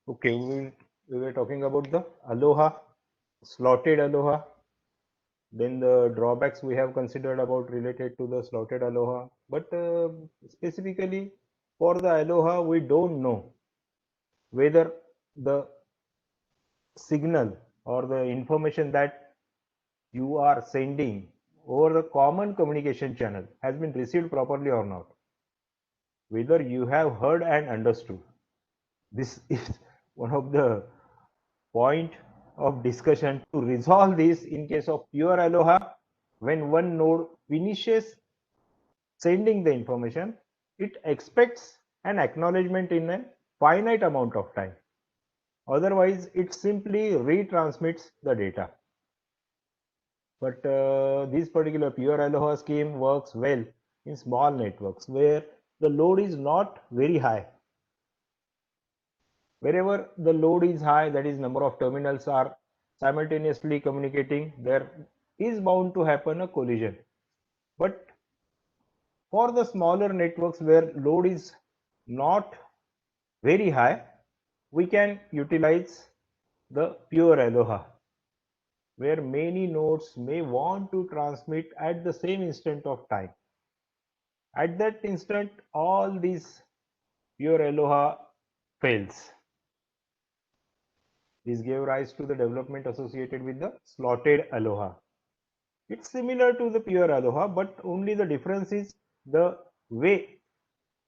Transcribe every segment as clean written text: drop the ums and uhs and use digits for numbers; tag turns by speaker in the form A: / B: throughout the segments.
A: Okay, we were talking about the Aloha, slotted Aloha, then the drawbacks we have considered about related to the slotted Aloha. But specifically for the Aloha, we don't know whether the signal or the information that you are sending over the common communication channel has been received properly or not, whether you have heard and understood. This is one of the point of discussion to resolve this in case of pure Aloha. When one node finishes sending the information, it expects an acknowledgement in a finite amount of time. Otherwise, it simply retransmits the data. But this particular pure Aloha scheme works well in small networks where the load is not very high. Wherever the load is high, that is number of terminals are simultaneously communicating, there is bound to happen a collision. But for the smaller networks where load is not very high, we can utilize the pure Aloha, where many nodes may want to transmit at the same instant of time. At that instant, all these pure Aloha fails. This gave rise to the development associated with the slotted Aloha. It's similar to the pure Aloha, but only the difference is the way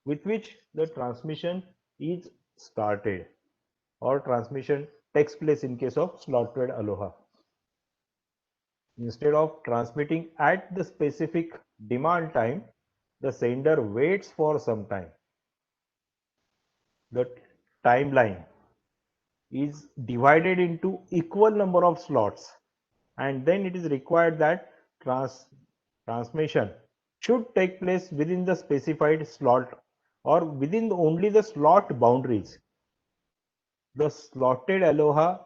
A: with which the transmission is started or transmission takes place in case of slotted Aloha. Instead of transmitting at the specific demand time, the sender waits for some time. The timeline is divided into equal number of slots, and then it is required that transmission should take place within the specified slot or within only the slot boundaries. The slotted Aloha,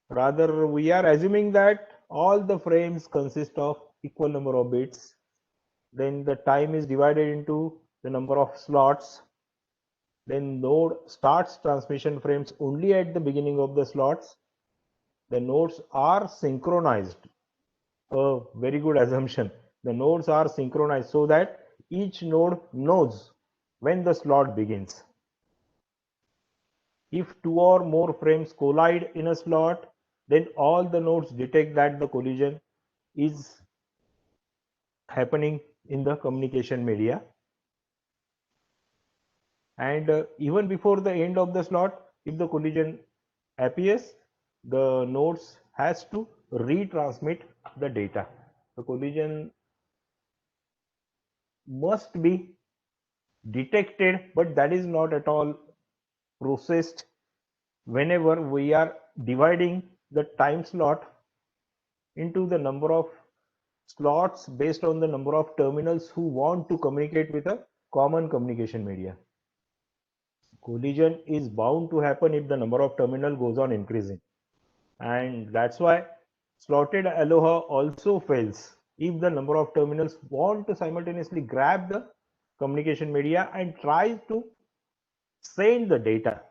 A: rather we are assuming that all the frames consist of equal number of bits, then the time is divided into the number of slots, then node starts transmission frames only at the beginning of the slots. The nodes are synchronized. A very good assumption. The nodes are synchronized so that each node knows when the slot begins. If two or more frames collide in a slot, then all the nodes detect that the collision is happening in the communication media. And even before the end of the slot, if the collision appears, the nodes has to retransmit the data. The collision must be detected, but that is not at all processed whenever we are dividing the time slot into the number of slots based on the number of terminals who want to communicate with a common communication media. Collision is bound to happen if the number of terminal goes on increasing, and that's why slotted Aloha also fails if the number of terminals want to simultaneously grab the communication media and try to send the data.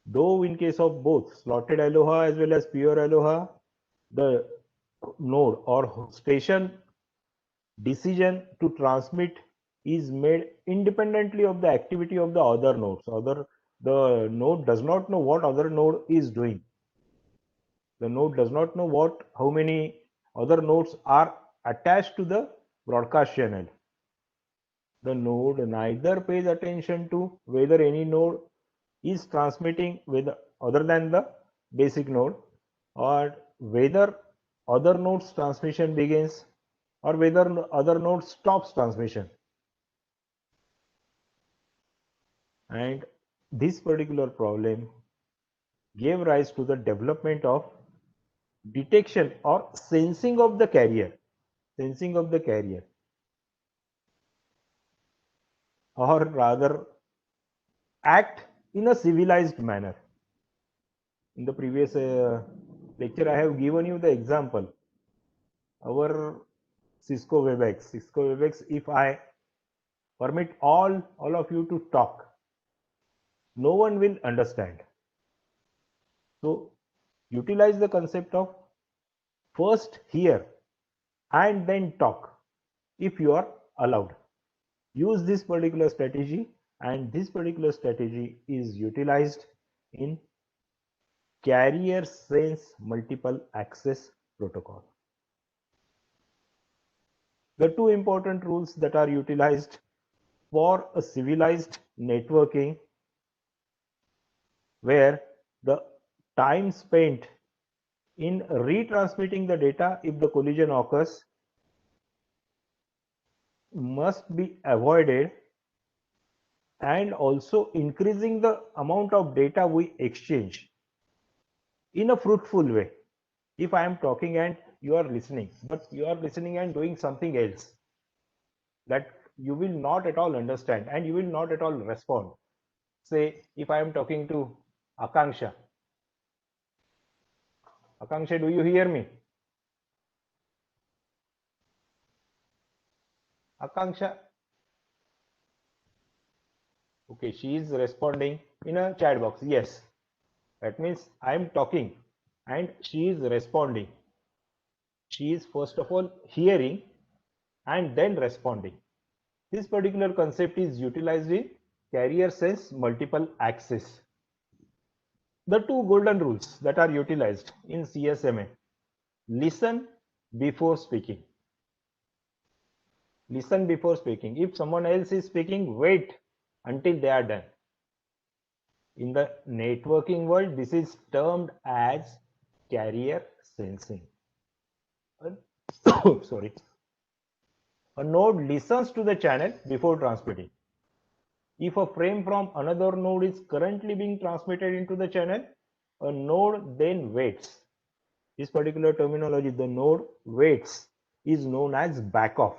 A: Though in case of both slotted Aloha as well as pure Aloha, the node or station decision to transmit is made independently of the activity of the other nodes. The node does not know what other node is doing. The node does not know how many other nodes are attached to the broadcast channel. The node neither pays attention to whether any node is transmitting with other than the basic node, or whether other nodes transmission begins or whether other node stops transmission. And this particular problem gave rise to the development of detection or sensing of the carrier, or rather act in a civilized manner. In the previous lecture, I have given you the example. Our Cisco WebEx, if I permit all of you to talk, no one will understand. So utilize the concept of first hear and then talk if you are allowed. Use this particular strategy, and this particular strategy is utilized in carrier sense multiple access protocol. The two important rules that are utilized for a civilized networking, where the time spent in retransmitting the data if the collision occurs must be avoided, and also increasing the amount of data we exchange in a fruitful way. If I am talking and you are listening, but you are listening and doing something else that you will not at all understand and you will not at all respond. Say, if I am talking to Akanksha, Akanksha, do you hear me? Akanksha, okay, she is responding in a chat box. Yes, that means I am talking and she is responding. She is first of all hearing and then responding. This particular concept is utilized in carrier sense multiple access. The two golden rules that are utilized in CSMA: listen before speaking. Listen before speaking. If someone else is speaking, wait until they are done. In the networking world, this is termed as carrier sensing. Sorry. A node listens to the channel before transmitting. If a frame from another node is currently being transmitted into the channel, a node then waits. This particular terminology, the node waits, is known as backoff.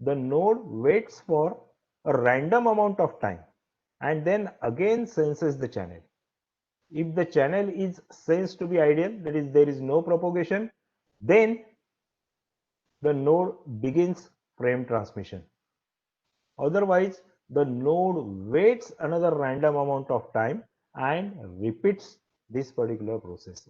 A: The node waits for a random amount of time and then again senses the channel. If the channel is sensed to be ideal, that is, there is no propagation, then the node begins frame transmission. Otherwise, the node waits another random amount of time and repeats this particular process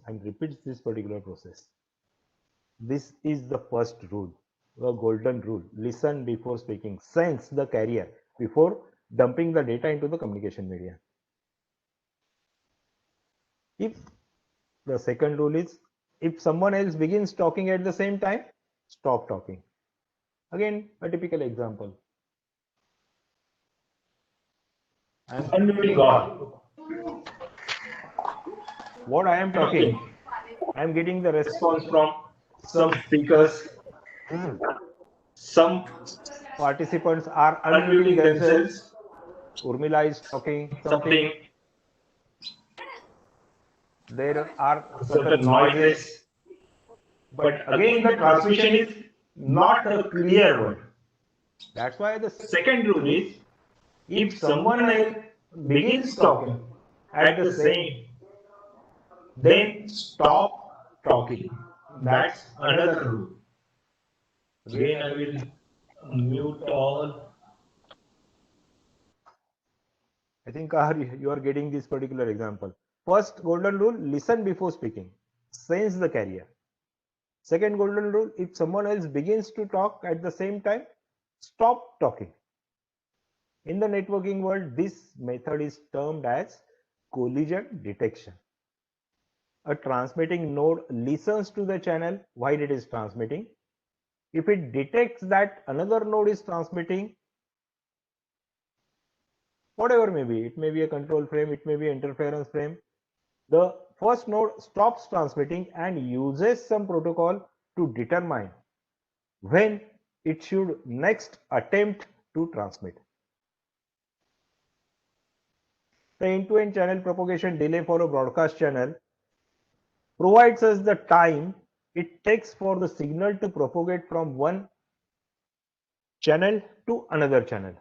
A: This is the first rule, the golden rule. Listen before speaking. Sense the carrier before dumping the data into the communication media. If the second rule is, if someone else begins talking at the same time, stop talking. Again, a typical example. I'm unmuting all. What I am talking, I am getting the response from some speakers. Some participants are unmuting themselves. Urmila is talking something. There are certain noises. But again, the transmission is not a clear one. That's why the second rule is, if someone else begins talking at the same, then stop talking. That's another rule. Again, I will mute all. I think you are getting this particular example. First golden rule, listen before speaking. Sense the carrier. Second golden rule, if someone else begins to talk at the same time, stop talking. In the networking world, this method is termed as collision detection. A transmitting node listens to the channel while it is transmitting. If it detects that another node is transmitting, whatever may be, it may be a control frame, it may be an interference frame, the first node stops transmitting and uses some protocol to determine when it should next attempt to transmit. The end-to-end channel propagation delay for a broadcast channel provides us the time it takes for the signal to propagate from one channel to another channel.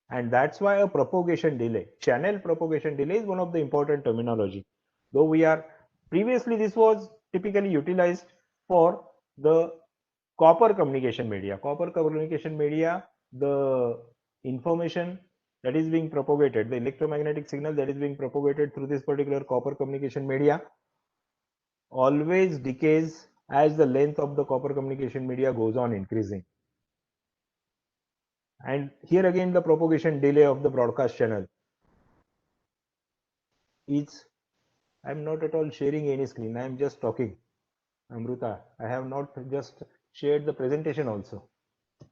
A: And that's why a propagation delay, channel propagation delay, is one of the important terminology. Though we are previously, this was typically utilized for the copper communication media. Copper communication media, the information that is being propagated, the electromagnetic signal that is being propagated through this particular copper communication media always decays as the length of the copper communication media goes on increasing. And here again the propagation delay of the broadcast channel is, I'm not at all sharing any screen, I am just talking. Amruta, I have not just shared the presentation also,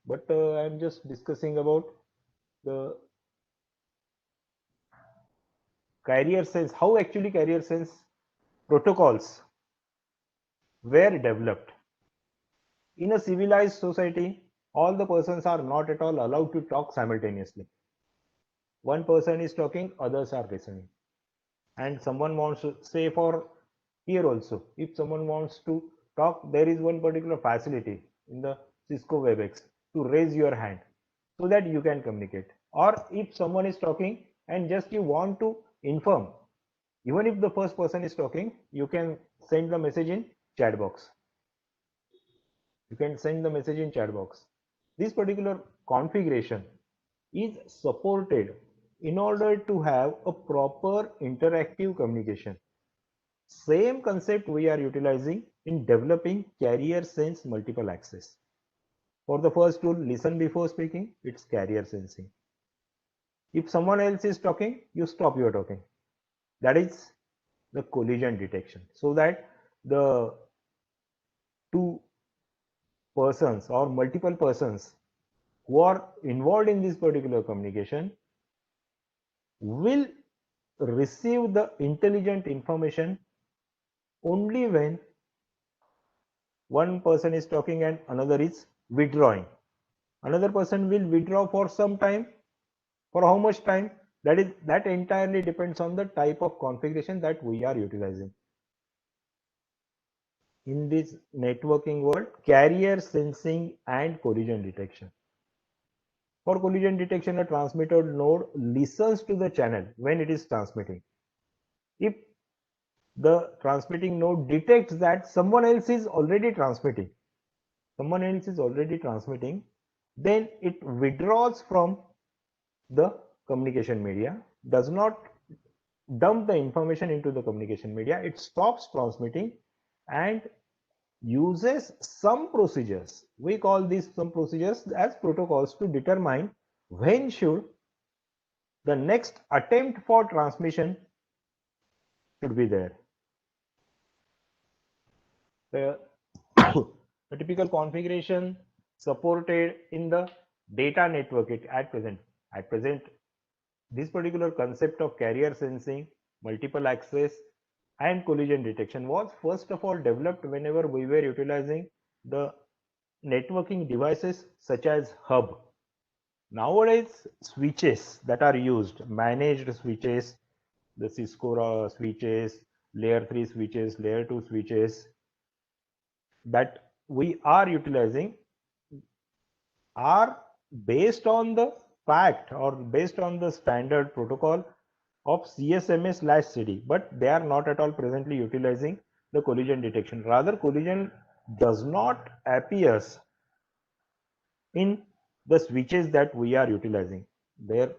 A: but I am just discussing about the carrier sense, how actually carrier sense protocols were developed. In a civilized society, all the persons are not at all allowed to talk simultaneously. One person is talking, others are listening. And someone wants to say, for here also, if someone wants to talk, there is one particular facility in the Cisco WebEx to raise your hand so that you can communicate. Or if someone is talking and just you want to inform, even if the first person is talking, you can send the message in chat box. You can send the message in chat box. This particular configuration is supported in order to have a proper interactive communication. Same concept we are utilizing in developing carrier sense multiple access. For the first tool, listen before speaking, it's carrier sensing. If someone else is talking, you stop your talking. That is the collision detection, so that the two persons or multiple persons who are involved in this particular communication will receive the intelligent information only when one person is talking and another is withdrawing. Another person will withdraw for some time. For how much time? That entirely depends on the type of configuration that we are utilizing. In this networking world, carrier sensing and collision detection. For collision detection, a transmitter node listens to the channel when it is transmitting. If the transmitting node detects that someone else is already transmitting, then it withdraws from the communication media, does not dump the information into the communication media, it stops transmitting and uses some procedures. We call these some procedures as protocols to determine when should the next attempt for transmission should be there. The, the typical configuration supported in the data network at present, this particular concept of carrier sensing, multiple access, and collision detection was first of all developed whenever we were utilizing the networking devices such as hub. Nowadays, switches that are used, managed switches, the Cisco switches, layer 3 switches, layer 2 switches that we are utilizing are based on the fact or based on the standard protocol of CSMA/CD, but they are not at all presently utilizing the collision detection. Rather, collision does not appears in the switches that we are utilizing. There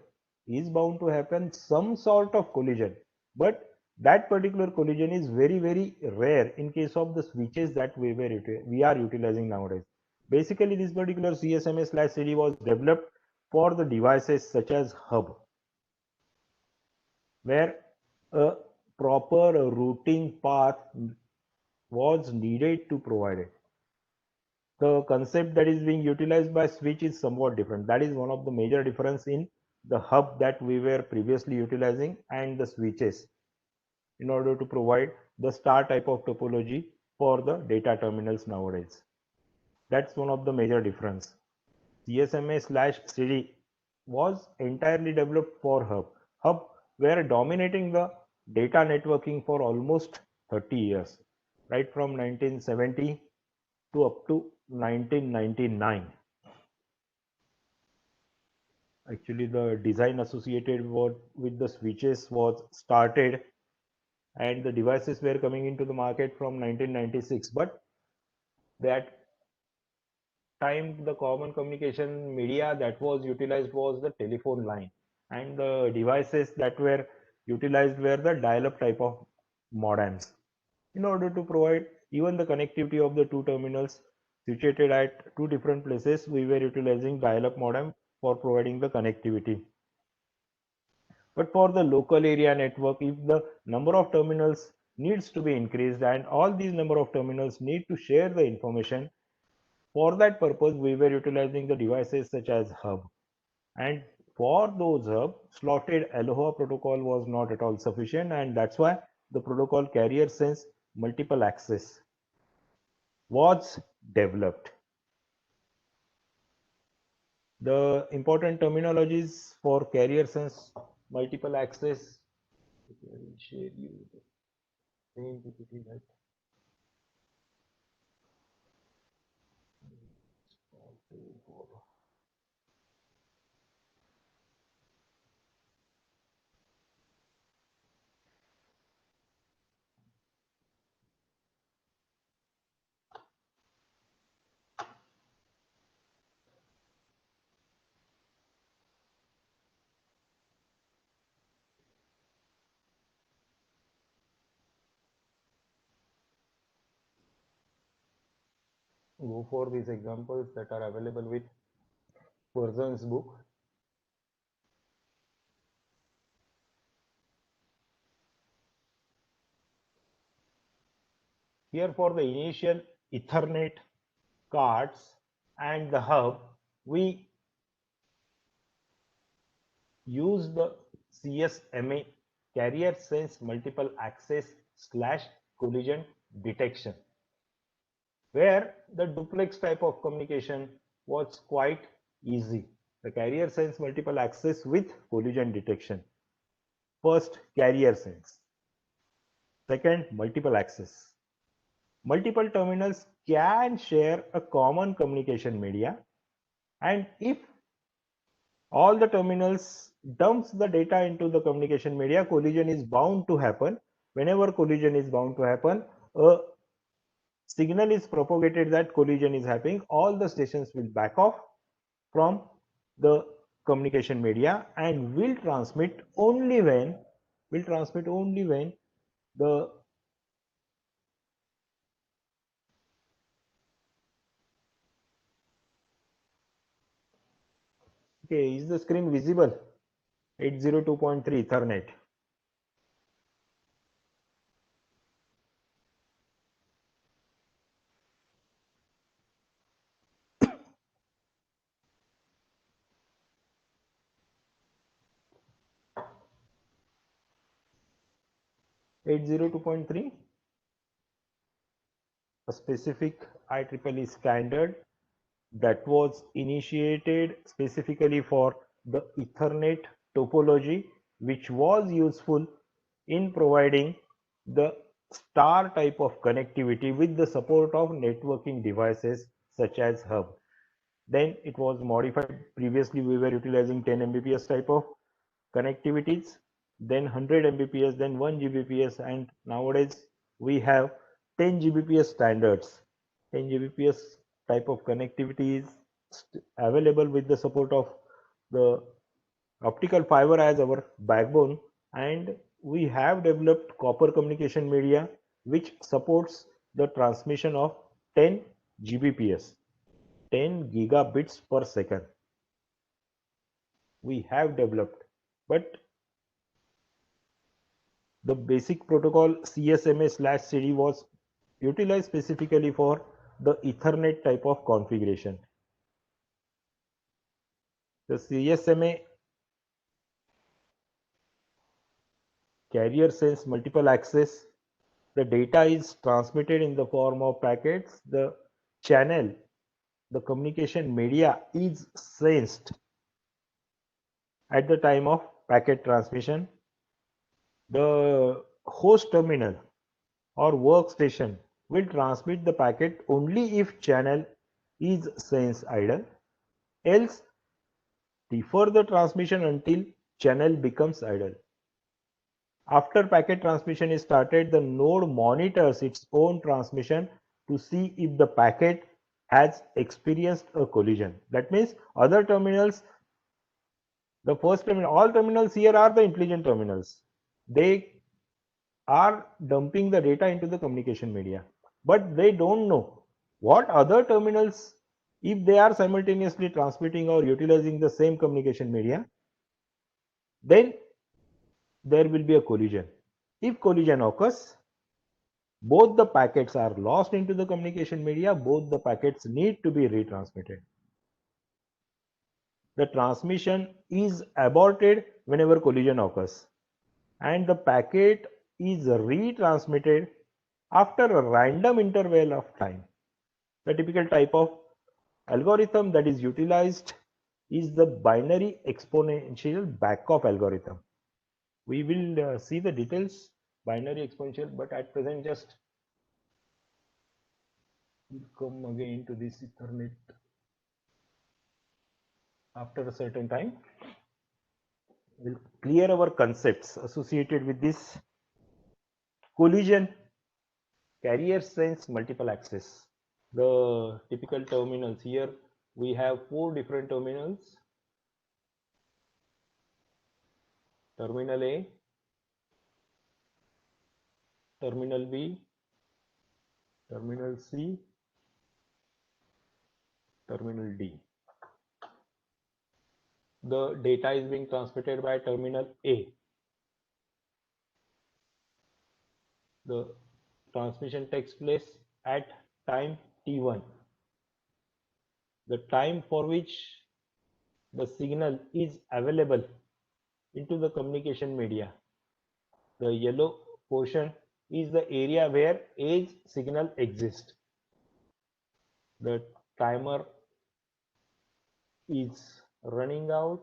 A: is bound to happen some sort of collision, but that particular collision is very rare in case of the switches that we are utilizing nowadays. Basically, this particular CSMA/CD was developed for the devices such as hub, where a proper routing path was needed to provide it. The concept that is being utilized by switch is somewhat different. That is one of the major difference in the hub that we were previously utilizing and the switches in order to provide the star type of topology for the data terminals nowadays. That's one of the major difference. CSMA/CD was entirely developed for hub. Hub were dominating the data networking for almost 30 years, right from 1970 to up to 1999. Actually, the design associated with the switches was started and the devices were coming into the market from 1996. But that time, the common communication media that was utilized was the telephone line. and the devices that were utilized were the dial-up type of modems. In order to provide even the connectivity of the two terminals situated at two different places, we were utilizing dial-up modem for providing the connectivity. But for the local area network, if the number of terminals needs to be increased and all these number of terminals need to share the information, for that purpose we were utilizing the devices such as hub. And for those hub, slotted Aloha protocol was not at all sufficient, and that's why the protocol carrier sense multiple access was developed. The important terminologies for carrier sense multiple access. I will share you the same PPT that go for these examples that are available with Verson's book. Here for the initial Ethernet cards and the hub, we use the CSMA carrier sense multiple access slash collision detection, where the duplex type of communication was quite easy. The carrier sense multiple access with collision detection. First, carrier sense. Second, multiple access. Multiple terminals can share a common communication media, and if all the terminals dumps the data into the communication media, collision is bound to happen. Whenever collision is bound to happen, a signal is propagated that collision is happening. All the stations will back off from the communication media and will transmit only when the okay, is the screen visible? 802.3 Ethernet. 802.3, a specific IEEE standard that was initiated specifically for the Ethernet topology, which was useful in providing the star type of connectivity with the support of networking devices such as hub. Then it was modified. Previously we were utilizing 10 Mbps type of connectivities, then 100 Mbps, then 1 Gbps, and nowadays we have 10 Gbps standards. 10 Gbps type of connectivity is available with the support of the optical fiber as our backbone, and we have developed copper communication media which supports the transmission of 10 Gbps, 10 gigabits per second. We have developed, but the basic protocol CSMA/CD was utilized specifically for the Ethernet type of configuration. The CSMA carrier sense multiple access. The data is transmitted in the form of packets. The channel, the communication media is sensed at the time of packet transmission. The host terminal or workstation will transmit the packet only if channel is sensed idle, else defer the transmission until channel becomes idle. After packet transmission is started, the node monitors its own transmission to see if the packet has experienced a collision. That means other terminals, The first terminal, all terminals here are the intelligent terminals. They are dumping the data into the communication media, but they don't know what other terminals, if they are simultaneously transmitting or utilizing the same communication media, then there will be a collision. If collision occurs, both the packets are lost into the communication media, both the packets need to be retransmitted. The transmission is aborted whenever collision occurs, and the packet is retransmitted after a random interval of time. The typical type of algorithm that is utilized is the binary exponential backoff algorithm. We will see the details binary exponential, but at present just we'll come again to this Ethernet after a certain time. We'll clear our concepts associated with this collision. Carrier sense multiple access. The typical terminals here, we have 4 different terminals. Terminal A, Terminal B, Terminal C, Terminal D. The data is being transmitted by Terminal A. The transmission takes place at time t1. The time for which the signal is available into the communication media. The yellow portion is the area where edge signal exists. The timer is running out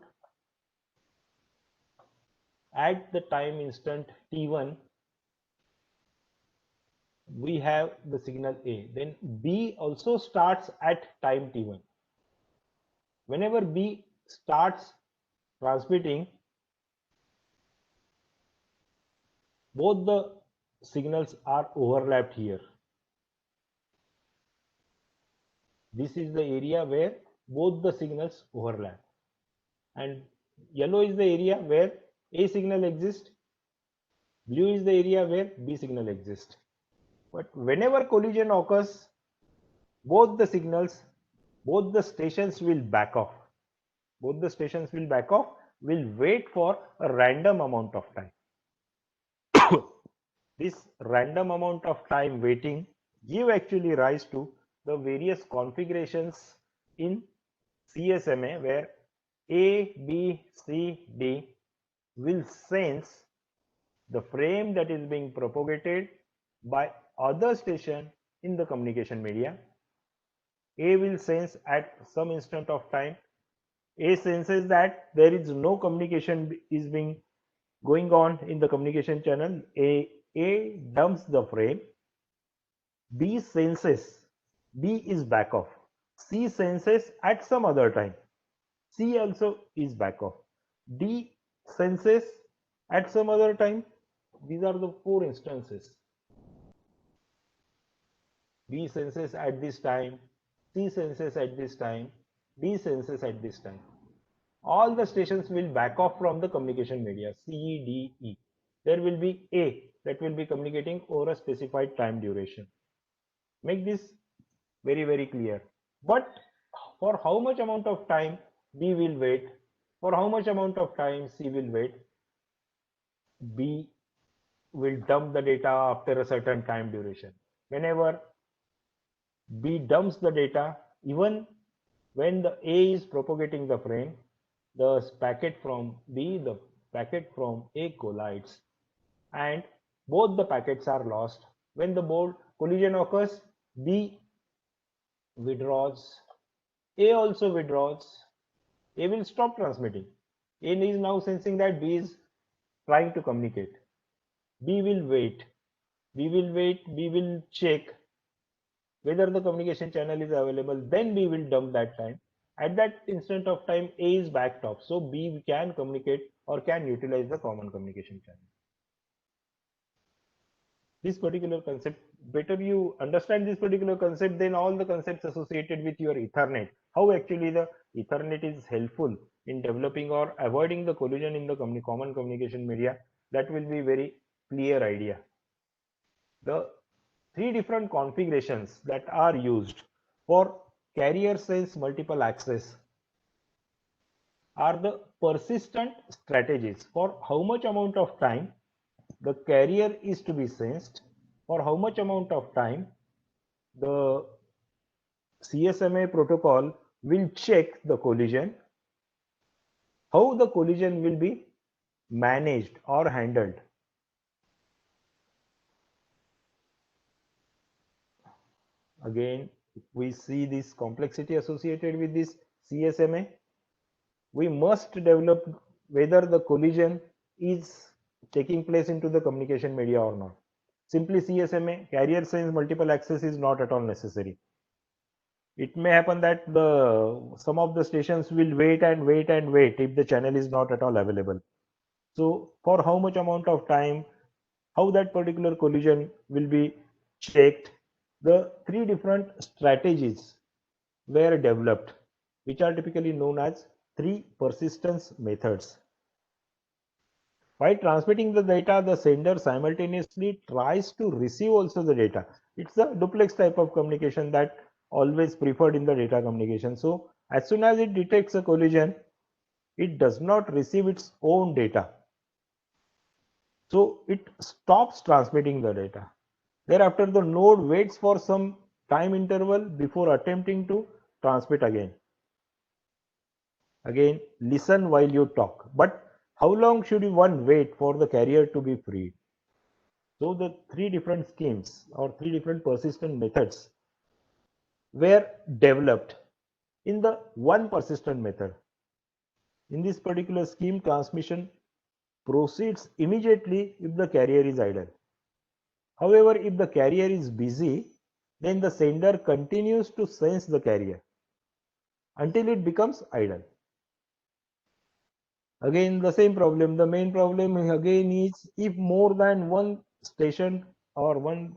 A: at the time instant t1. We have the signal A. Then B also starts at time t1. Whenever B starts transmitting, both the signals are overlapped here. This is the area where both the signals overlap, and yellow is the area where A signal exists, blue is the area where B signal exists. But whenever collision occurs, both the signals, both the stations will back off. Both the stations will back off, will wait for a random amount of time. This random amount of time waiting give actually rise to the various configurations in CSMA where A, B, C, D will sense the frame that is being propagated by other station in the communication media. A will sense at some instant of time. A senses that there is no communication is being going on in the communication channel. A dumps the frame. B senses, B is back off. C senses at some other time. C also is back off. D senses at some other time. These are the 4 instances. B senses at this time, C senses at this time, D senses at this time. All the stations will back off from the communication media C, D, E. There will be A that will be communicating over a specified time duration. Make this very clear. But for how much amount of time B will wait? For how much amount of time C will wait? B will dump the data after a certain time duration. Whenever B dumps the data, even when the A is propagating the frame, the packet from B, the packet from A collides, and both the packets are lost. When the board collision occurs, B withdraws, A also withdraws. A will stop transmitting. A is now sensing that B is trying to communicate. B will wait. B will check whether the communication channel is available. Then B will dump that time. At that instant of time, A is backed off. So B can communicate or can utilize the common communication channel. This particular concept, better you understand this particular concept, then all the concepts associated with your Ethernet, how actually the Ethernet is helpful in developing or avoiding the collision in the common communication media, that will be very clear idea. The three different configurations that are used for carrier sense multiple access are the persistent strategies for how much amount of time the carrier is to be sensed, for how much amount of time the CSMA protocol will check the collision, how the collision will be managed or handled. Again, if we see this complexity associated with this CSMA, we must develop whether the collision is taking place into the communication media or not. Simply CSMA, carrier sense multiple access, is not at all necessary. It may happen that some of the stations will wait and wait and wait if the channel is not at all available. So for how much amount of time, how that particular collision will be checked, the three different strategies were developed, which are typically known as three persistence methods. While transmitting the data, the sender simultaneously tries to receive also the data. It's a duplex type of communication that always preferred in the data communication. So as soon as it detects a collision, it does not receive its own data. So it stops transmitting the data. Thereafter, the node waits for some time interval before attempting to transmit again. Again, listen while you talk. But how long should one wait for the carrier to be freed? So the three different schemes or three different persistent methods were developed in the one persistent method. In this particular scheme, transmission proceeds immediately if the carrier is idle. However, if the carrier is busy, then the sender continues to sense the carrier until it becomes idle. Again, the same problem. The main problem again is if more than one station or one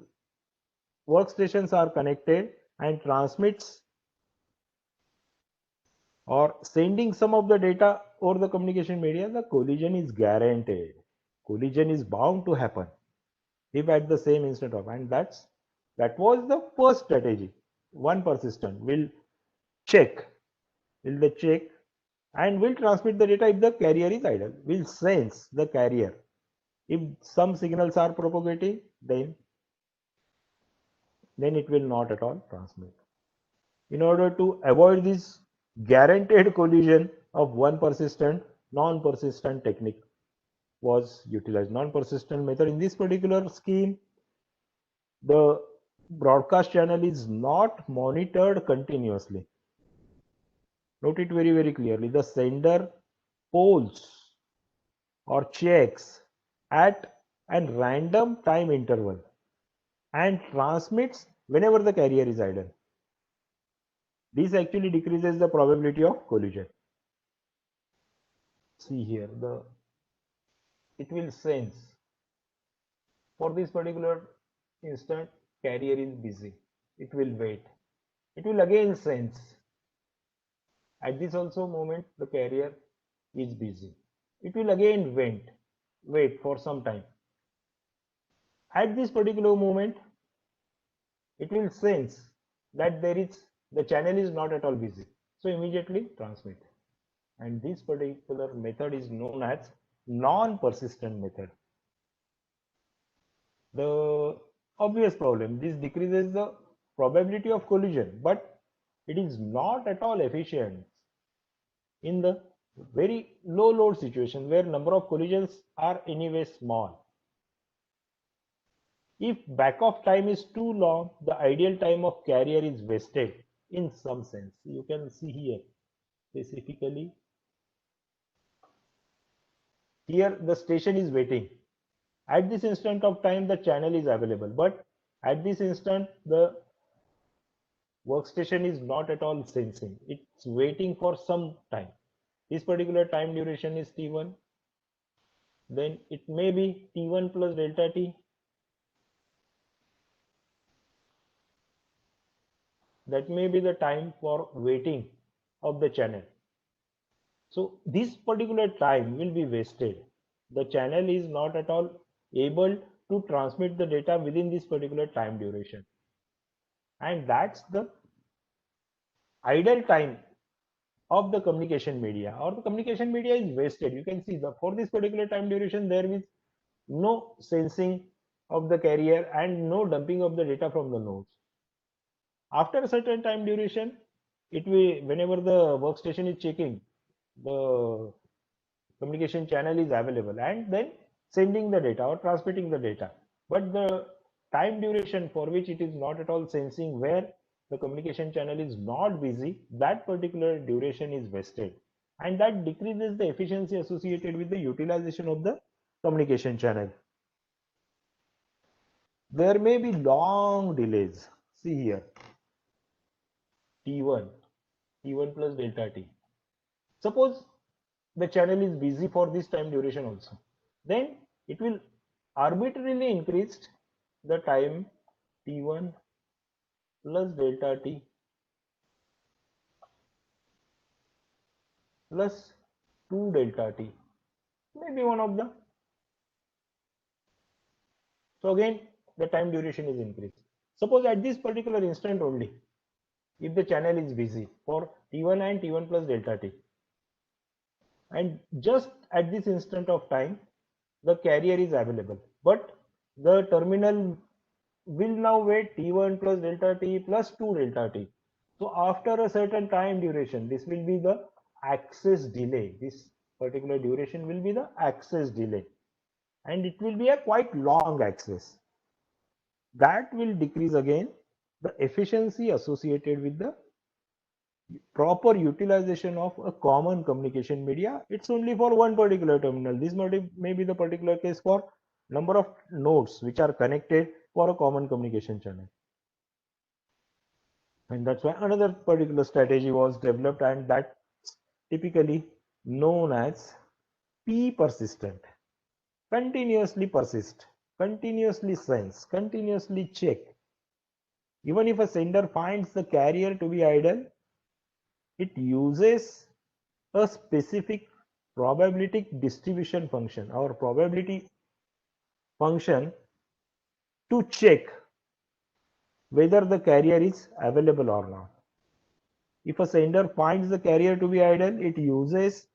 A: workstations are connected and transmits or sending some of the data over the communication media, the collision is guaranteed. Collision is bound to happen if at the same instant of, and that was the first strategy. One persistent will check, will the check and will transmit the data if the carrier is idle, will sense the carrier. If some signals are propagating, then it will not at all transmit. In order to avoid this guaranteed collision of one persistent, non-persistent technique was utilized. Non-persistent method in this particular scheme, the broadcast channel is not monitored continuously. Note it very, very clearly. The sender polls or checks at a random time interval and transmits whenever the carrier is idle. This actually decreases the probability of collision. See here, it will sense for this particular instant carrier is busy. It will wait. It will again sense. At this also moment the carrier is busy. It will again wait for some time. At this particular moment, it will sense that the channel is not at all busy. So immediately transmit. And this particular method is known as non-persistent method. The obvious problem, this decreases the probability of collision, but it is not at all efficient in the very low load situation where number of collisions are anyway small. If backoff time is too long, the ideal time of carrier is wasted in some sense. You can see here specifically. Here the station is waiting. At this instant of time, the channel is available, but at this instant, the workstation is not at all sensing. It's waiting for some time. This particular time duration is T1. Then it may be T1 plus delta T. That may be the time for waiting of the channel. So this particular time will be wasted. The channel is not at all able to transmit the data within this particular time duration. And that's the idle time of the communication media, or the communication media is wasted. You can see the for this particular time duration there is no sensing of the carrier and no dumping of the data from the nodes. After a certain time duration, it will, whenever the workstation is checking, the communication channel is available and then sending the data or transmitting the data. But the time duration for which it is not at all sensing, where the communication channel is not busy, that particular duration is wasted, and that decreases the efficiency associated with the utilization of the communication channel. There may be long delays. See here, T1, T1 plus delta T. Suppose the channel is busy for this time duration also, then it will arbitrarily increase the time T1 plus delta T plus 2 delta T, maybe one of the. So again, the time duration is increased. Suppose at this particular instant only, if the channel is busy for T1 and T1 plus delta T, and just at this instant of time, the carrier is available, but the terminal will now wait T1 plus delta T plus 2 delta T. So after a certain time duration, this will be the access delay. This particular duration will be the access delay, and it will be a quite long access. That will decrease again the efficiency associated with the proper utilization of a common communication media. It's only for one particular terminal. This may be the particular case for number of nodes which are connected for a common communication channel. And that's why another particular strategy was developed, and that's typically known as P persistent. Continuously persist, continuously sense, continuously check. Even if a sender finds the carrier to be idle, it uses a specific probability distribution function or probability function to check whether the carrier is available or not. If a sender finds the carrier to be idle, it uses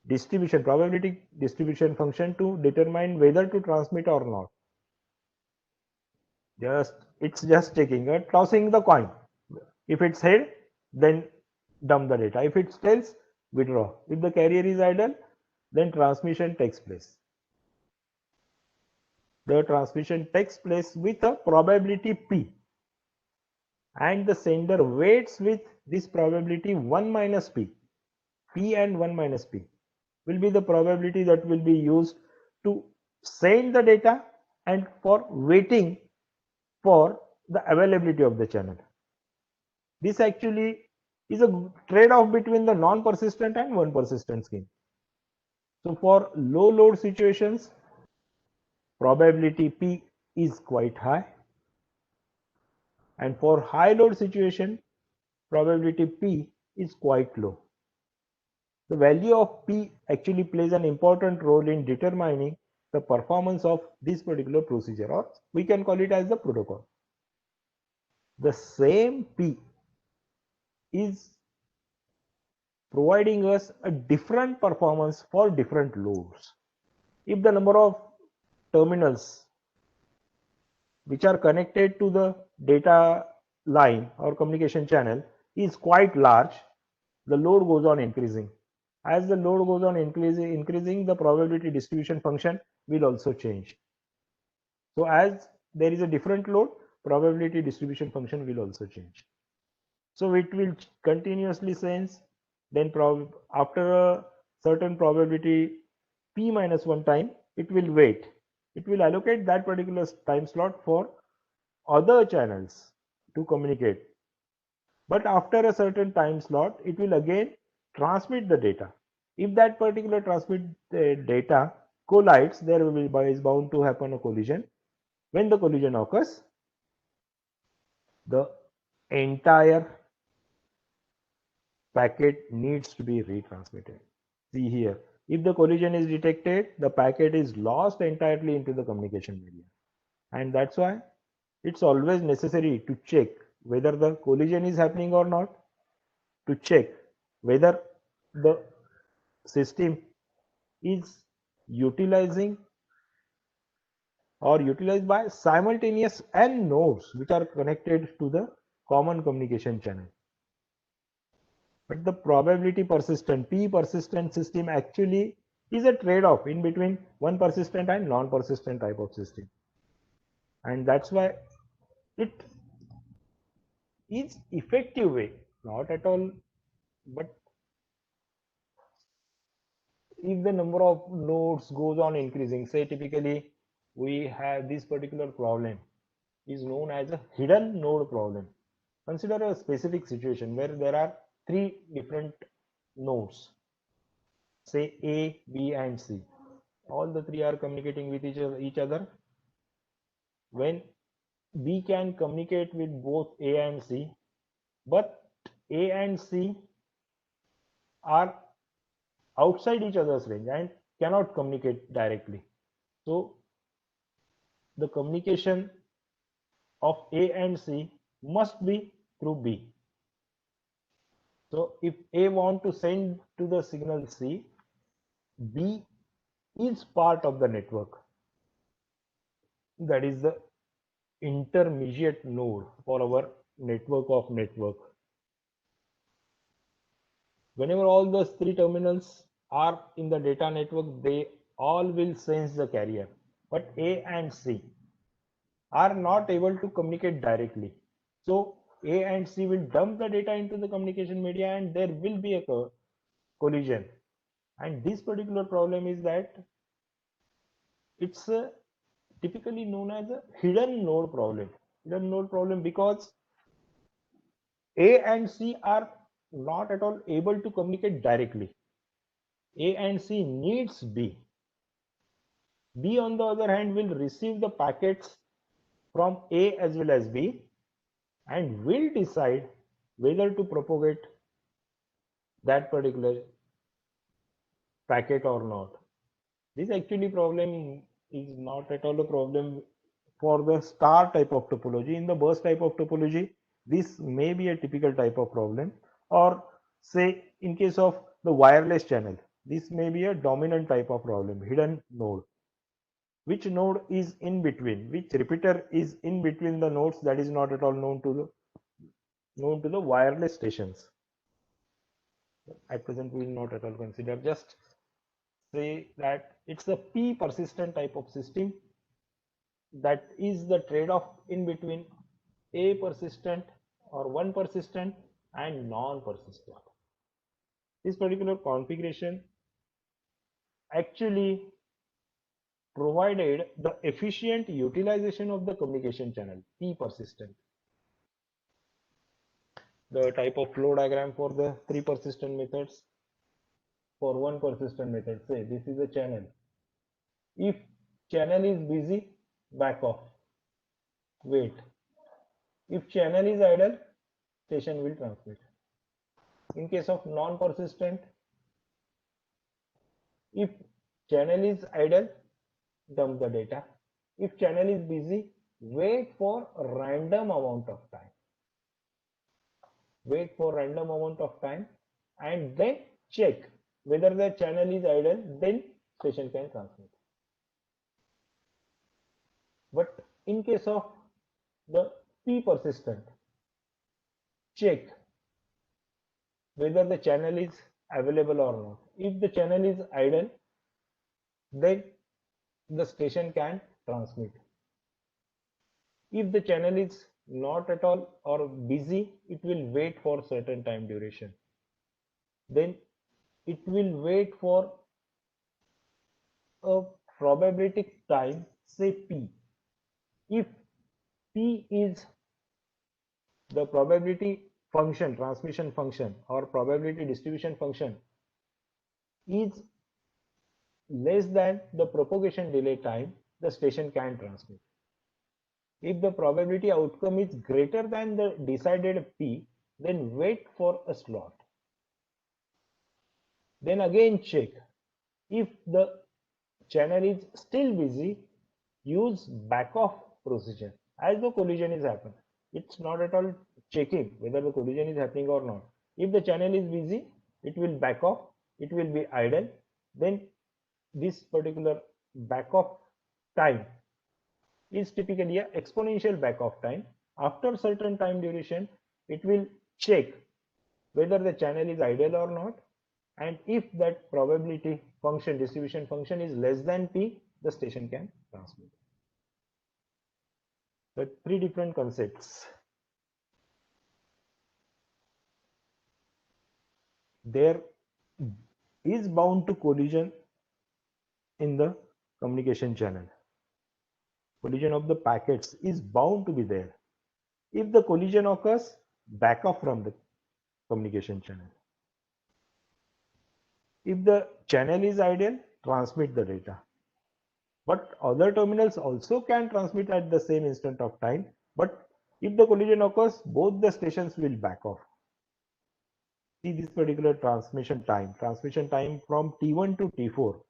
A: probability distribution function to determine whether to transmit or not. It's just checking, tossing the coin. If it's head, then dump the data. If it's tails, withdraw. If the carrier is idle, then transmission takes place. The transmission takes place with a probability P, and the sender waits with this probability 1 minus P. P and 1 minus P will be the probability that will be used to send the data and for waiting for the availability of the channel. This actually is a trade-off between the non-persistent and one persistent scheme. So for low load situations, probability P is quite high, and for high load situation, probability P is quite low. The value of P actually plays an important role in determining the performance of this particular procedure, or we can call it as the protocol. The same P is providing us a different performance for different loads. If the number of terminals which are connected to the data line or communication channel is quite large, the load goes on increasing. As the load goes on increasing, the probability distribution function will also change. So as there is a different load, probability distribution function will also change. So it will continuously sense, then after a certain probability P minus 1 time, it will wait. It will allocate that particular time slot for other channels to communicate. But after a certain time slot, it will again transmit the data. If that particular transmit data collides, there is bound to happen a collision. When the collision occurs, the entire packet needs to be retransmitted. See here, if the collision is detected, the packet is lost entirely into the communication media. And that's why it's always necessary to check whether the collision is happening or not, to check whether the system is utilizing or utilized by simultaneous n nodes which are connected to the common communication channel. But the probability persistent, P persistent system actually is a trade-off in between one persistent and non-persistent type of system. And that's why it is effective way, not at all, but if the number of nodes goes on increasing, say typically we have this particular problem is known as a hidden node problem. Consider a specific situation where there are three different nodes, say A, B, and C. All the three are communicating with each other. When B can communicate with both A and C, but A and C are outside each other's range and cannot communicate directly. So the communication of A and C must be through B. So if A want to send to the signal C, B is part of the network. That is the intermediate node for our network of network. Whenever all those three terminals are in the data network, they all will sense the carrier. But A and C are not able to communicate directly. So A and C will dump the data into the communication media and there will be a collision. And this particular problem is that it's typically known as a hidden node problem. Hidden node problem because A and C are not at all able to communicate directly. A and C needs B. B on the other hand will receive the packets from A as well as B and will decide whether to propagate that particular packet or not. This actually problem is not at all a problem for the star type of topology. In the burst type of topology, this may be a typical type of problem, or say in case of the wireless channel, this may be a dominant type of problem, hidden node. Which node is in between, which repeater is in between the nodes, that is not at all known to the wireless stations. At present we will not at all consider, just say that it's a P persistent type of system, that is the trade-off in between A persistent or one persistent and non-persistent. This particular configuration actually provided the efficient utilization of the communication channel P persistent. The type of flow diagram for the three persistent methods. For one persistent method, say this is a channel. If channel is busy, back off, wait. If channel is idle, station will transmit. In case of non-persistent, if channel is idle, dump the data. If channel is busy, wait for a random amount of time. Wait for random amount of time and then check whether the channel is idle, then station can transmit. But in case of the P persistent, check whether the channel is available or not. If the channel is idle, then the station can transmit. If the channel is not at all or busy, it will wait for certain time duration. Then it will wait for a probability time, say P. If P is the probability function, transmission function or probability distribution function is less than the propagation delay time, the station can transmit. If the probability outcome is greater than the decided P, then wait for a slot. Then again check. If the channel is still busy, use back off procedure as the collision is happening. It's not at all checking whether the collision is happening or not. If the channel is busy, it will back off, it will be idle. Then this particular back off time is typically a exponential back off time. After certain time duration, it will check whether the channel is idle or not, and if that probability function, distribution function, is less than p, the station can transmit. The three different concepts. There is bound to collision in the communication channel. Collision of the packets is bound to be there. If the collision occurs, back off from the communication channel. If the channel is idle, transmit the data. But other terminals also can transmit at the same instant of time. But if the collision occurs, both the stations will back off. See this particular transmission time from T1 to T4.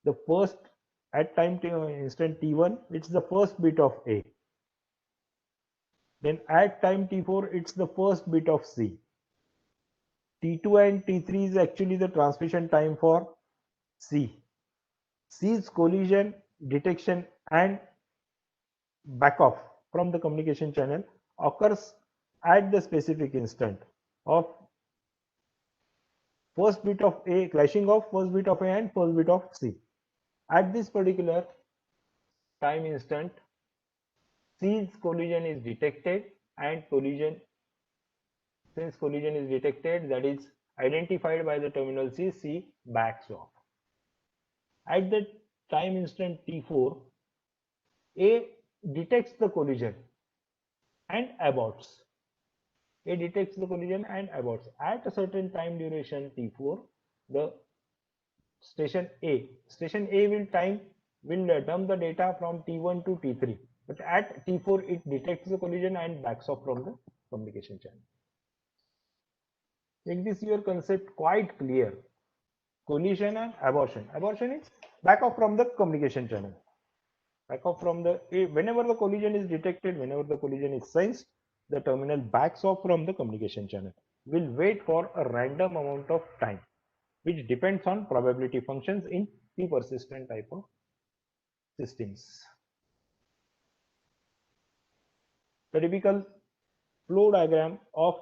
A: The first at time instant T1, it's the first bit of A. Then at time T4, it's the first bit of C. T2 and T3 is actually the transmission time for C. C's collision, detection and back off from the communication channel occurs at the specific instant of first bit of A, clashing of first bit of A and first bit of C. At this particular time instant, C's collision is detected, and since collision is detected, that is identified by the terminal C, C backs off. At the time instant T4, A detects the collision and aborts. A detects the collision and aborts. At a certain time duration T4, the station A will dump the data from T1 to T3. But at T4, it detects the collision and backs off from the communication channel. Make this your concept quite clear. Collision and abortion. Abortion is back off from the communication channel. Back off from the, whenever the collision is detected, whenever the collision is sensed, the terminal backs off from the communication channel. Will wait for a random amount of time, which depends on probability functions in P persistent type of systems. The typical flow diagram of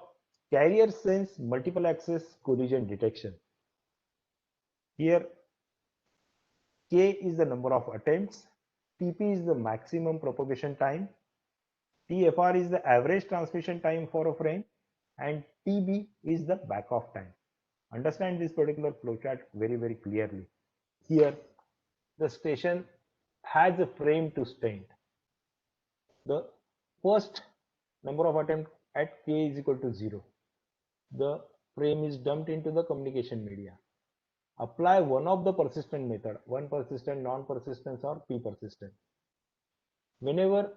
A: carrier sense multiple access collision detection. Here K is the number of attempts, TP is the maximum propagation time, TFR is the average transmission time for a frame, and TB is the back off time. Understand this particular flowchart very clearly. Here the station has a frame to stand. The first number of attempts at K is equal to 0. The frame is dumped into the communication media. Apply one of the persistent method, one persistent, non-persistence or P persistent. Whenever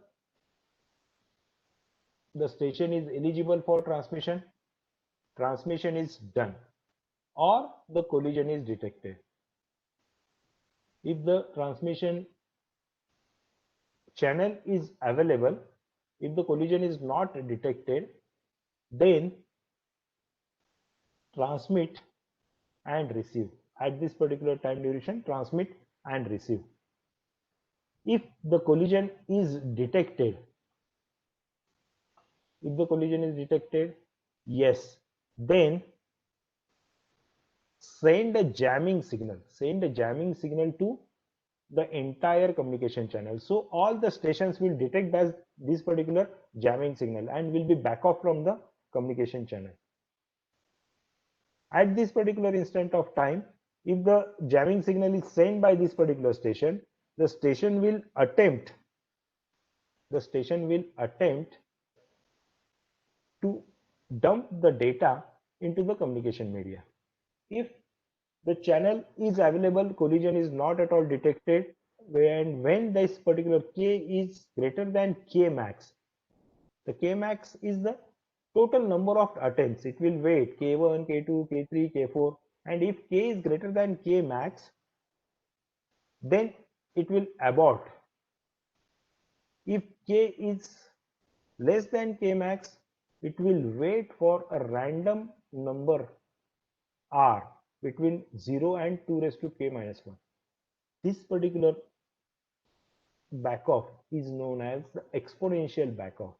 A: the station is eligible for transmission, transmission is done or the collision is detected. If the transmission channel is available, if the collision is not detected, then transmit and receive. At this particular time duration, transmit and receive. If the collision is detected, yes, then send a jamming signal to the entire communication channel. So all the stations will detect as this particular jamming signal and will be back off from the communication channel. At this particular instant of time, if the jamming signal is sent by this particular station, the station will attempt to dump the data into the communication media. If the channel is available, collision is not at all detected, and when this particular K is greater than K max, the K max is the total number of attempts. It will wait K1, K2, K3, K4, and if k is greater than k max, then it will abort. If k is less than k max, it will wait for a random number r between 0 and 2 raised to k minus 1. This particular backoff is known as the exponential backoff,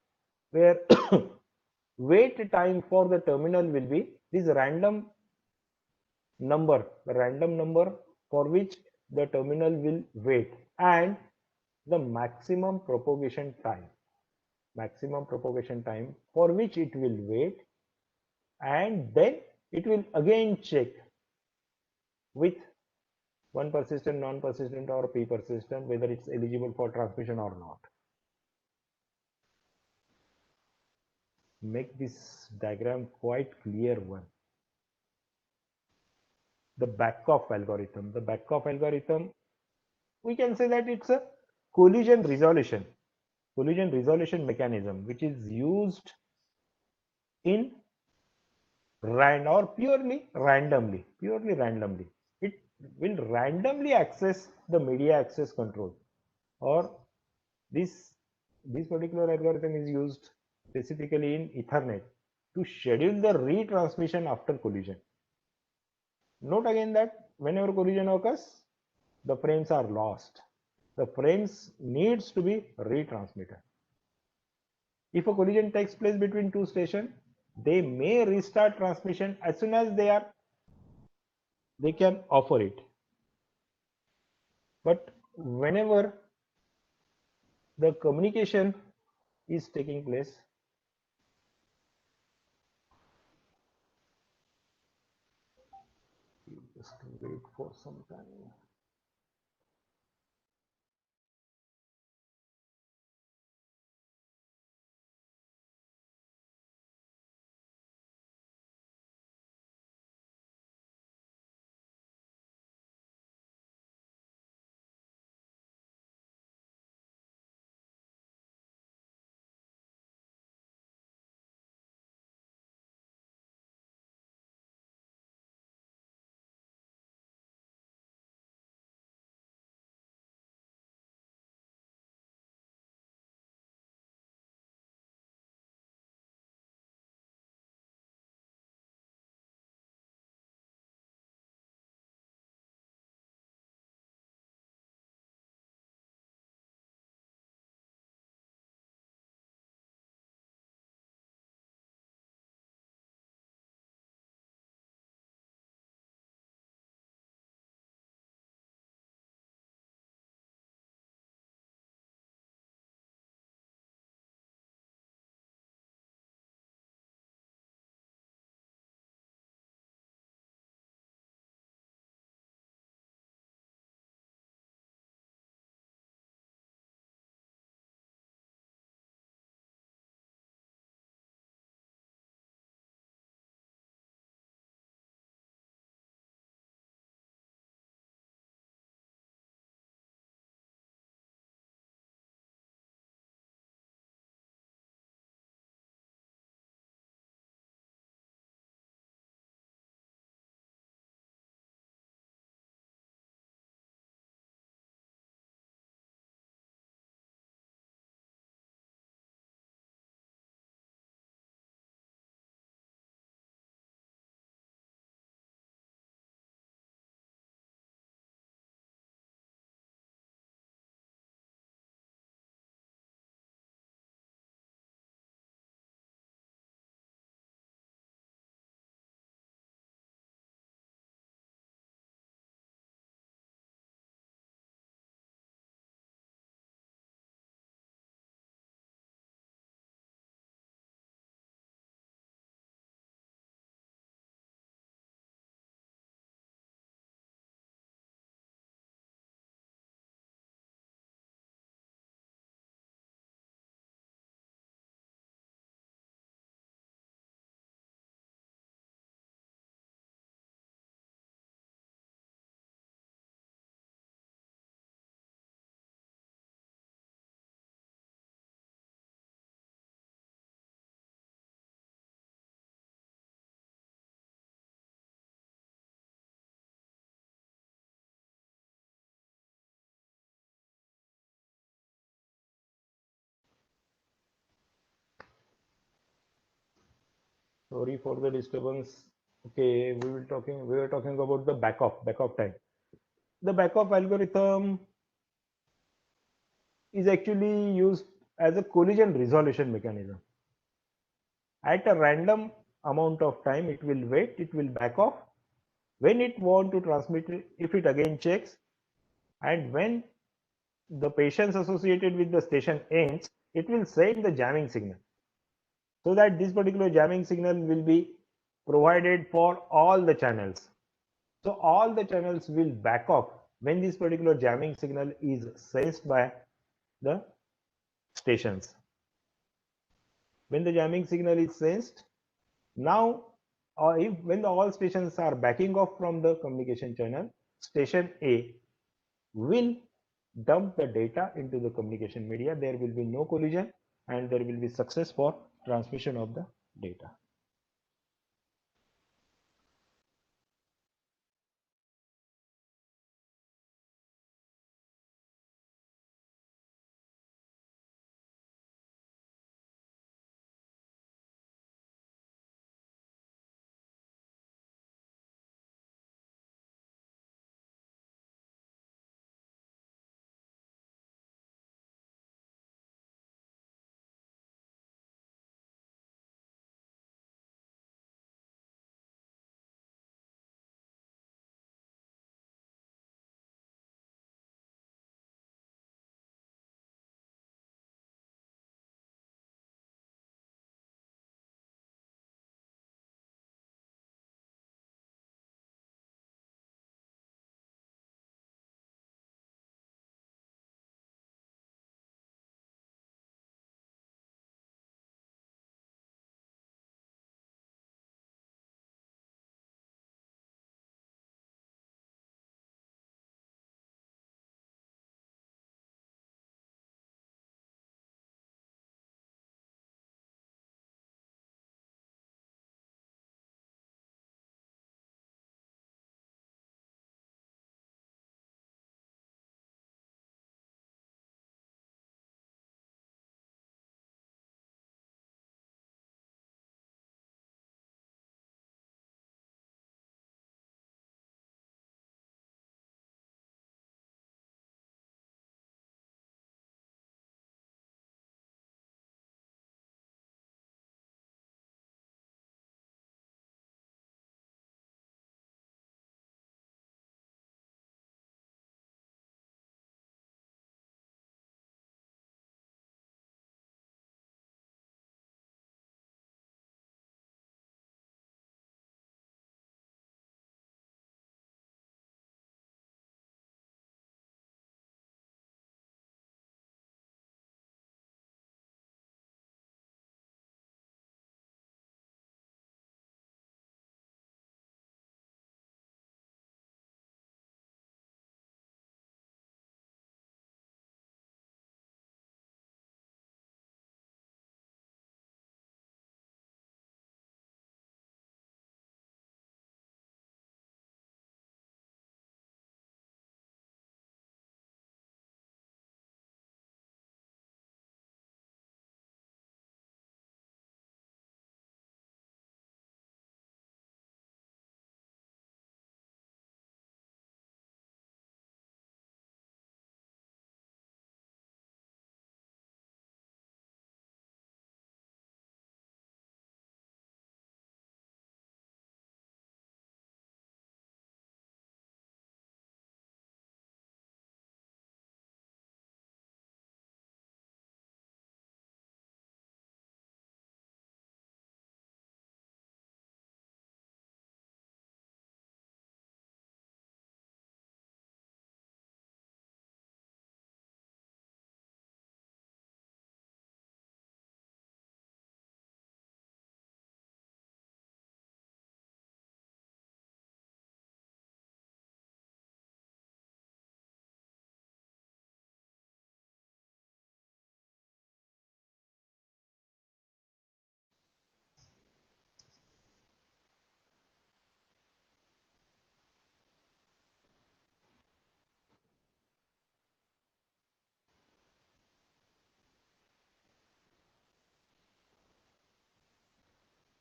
A: where wait time for the terminal will be this random number for which the terminal will wait, and the maximum propagation time for which it will wait, and then it will again check with one persistent, non-persistent, or p persistent whether it's eligible for transmission or not. Make this diagram quite clear one. The Back-Off algorithm. The Back-Off algorithm, we can say that it's a collision resolution mechanism which is used in purely randomly. It will randomly access the media access control, or this particular algorithm is used specifically in Ethernet to schedule the retransmission after collision. Note again that whenever collision occurs, the frames are lost. The frames needs to be retransmitted. If a collision takes place between two stations, they may restart transmission as soon as they can offer it. But whenever the communication is taking place, just wait for some time. Sorry for the disturbance. Okay, we were talking about the backup time. The backup algorithm is actually used as a collision resolution mechanism. At a random amount of time, it will wait, it will back off. When it want to transmit, if it again checks, and when the patience associated with the station ends, it will send the jamming signal. So that this particular jamming signal will be provided for all the channels. So all the channels will back off when this particular jamming signal is sensed by the stations. When the jamming signal is sensed, now or if when the all stations are backing off from the communication channel, station A will dump the data into the communication media. There will be no collision and there will be success for transmission of the data.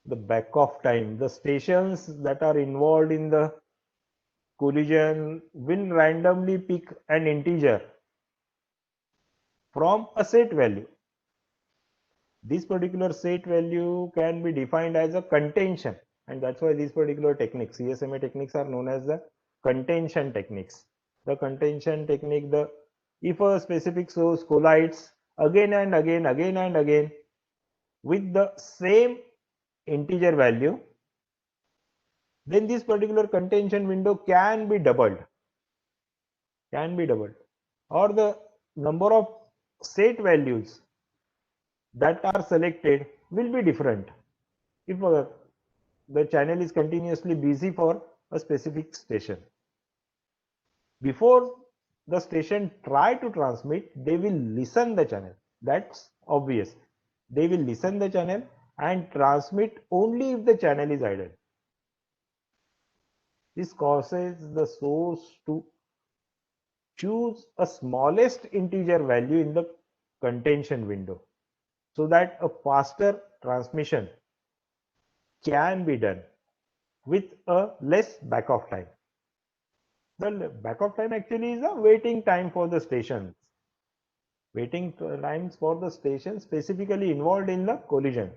A: the back-off time. The stations that are involved in the collision will randomly pick an integer from a set value. This particular set value can be defined as a contention, and that's why these particular techniques, CSMA techniques, are known as the contention techniques. The contention technique, if a specific source collides again and again with the same integer value, then this particular contention window can be doubled, or the number of set values that are selected will be different if the channel is continuously busy for a specific station. Before the station try to transmit, they will listen the channel. That's obvious. They will listen the channel and transmit only if the channel is idle. This causes the source to choose a smallest integer value in the contention window, so that a faster transmission can be done with a less back-off time. The back-off time actually is a waiting time for the stations. Waiting times for the station specifically involved in the collision.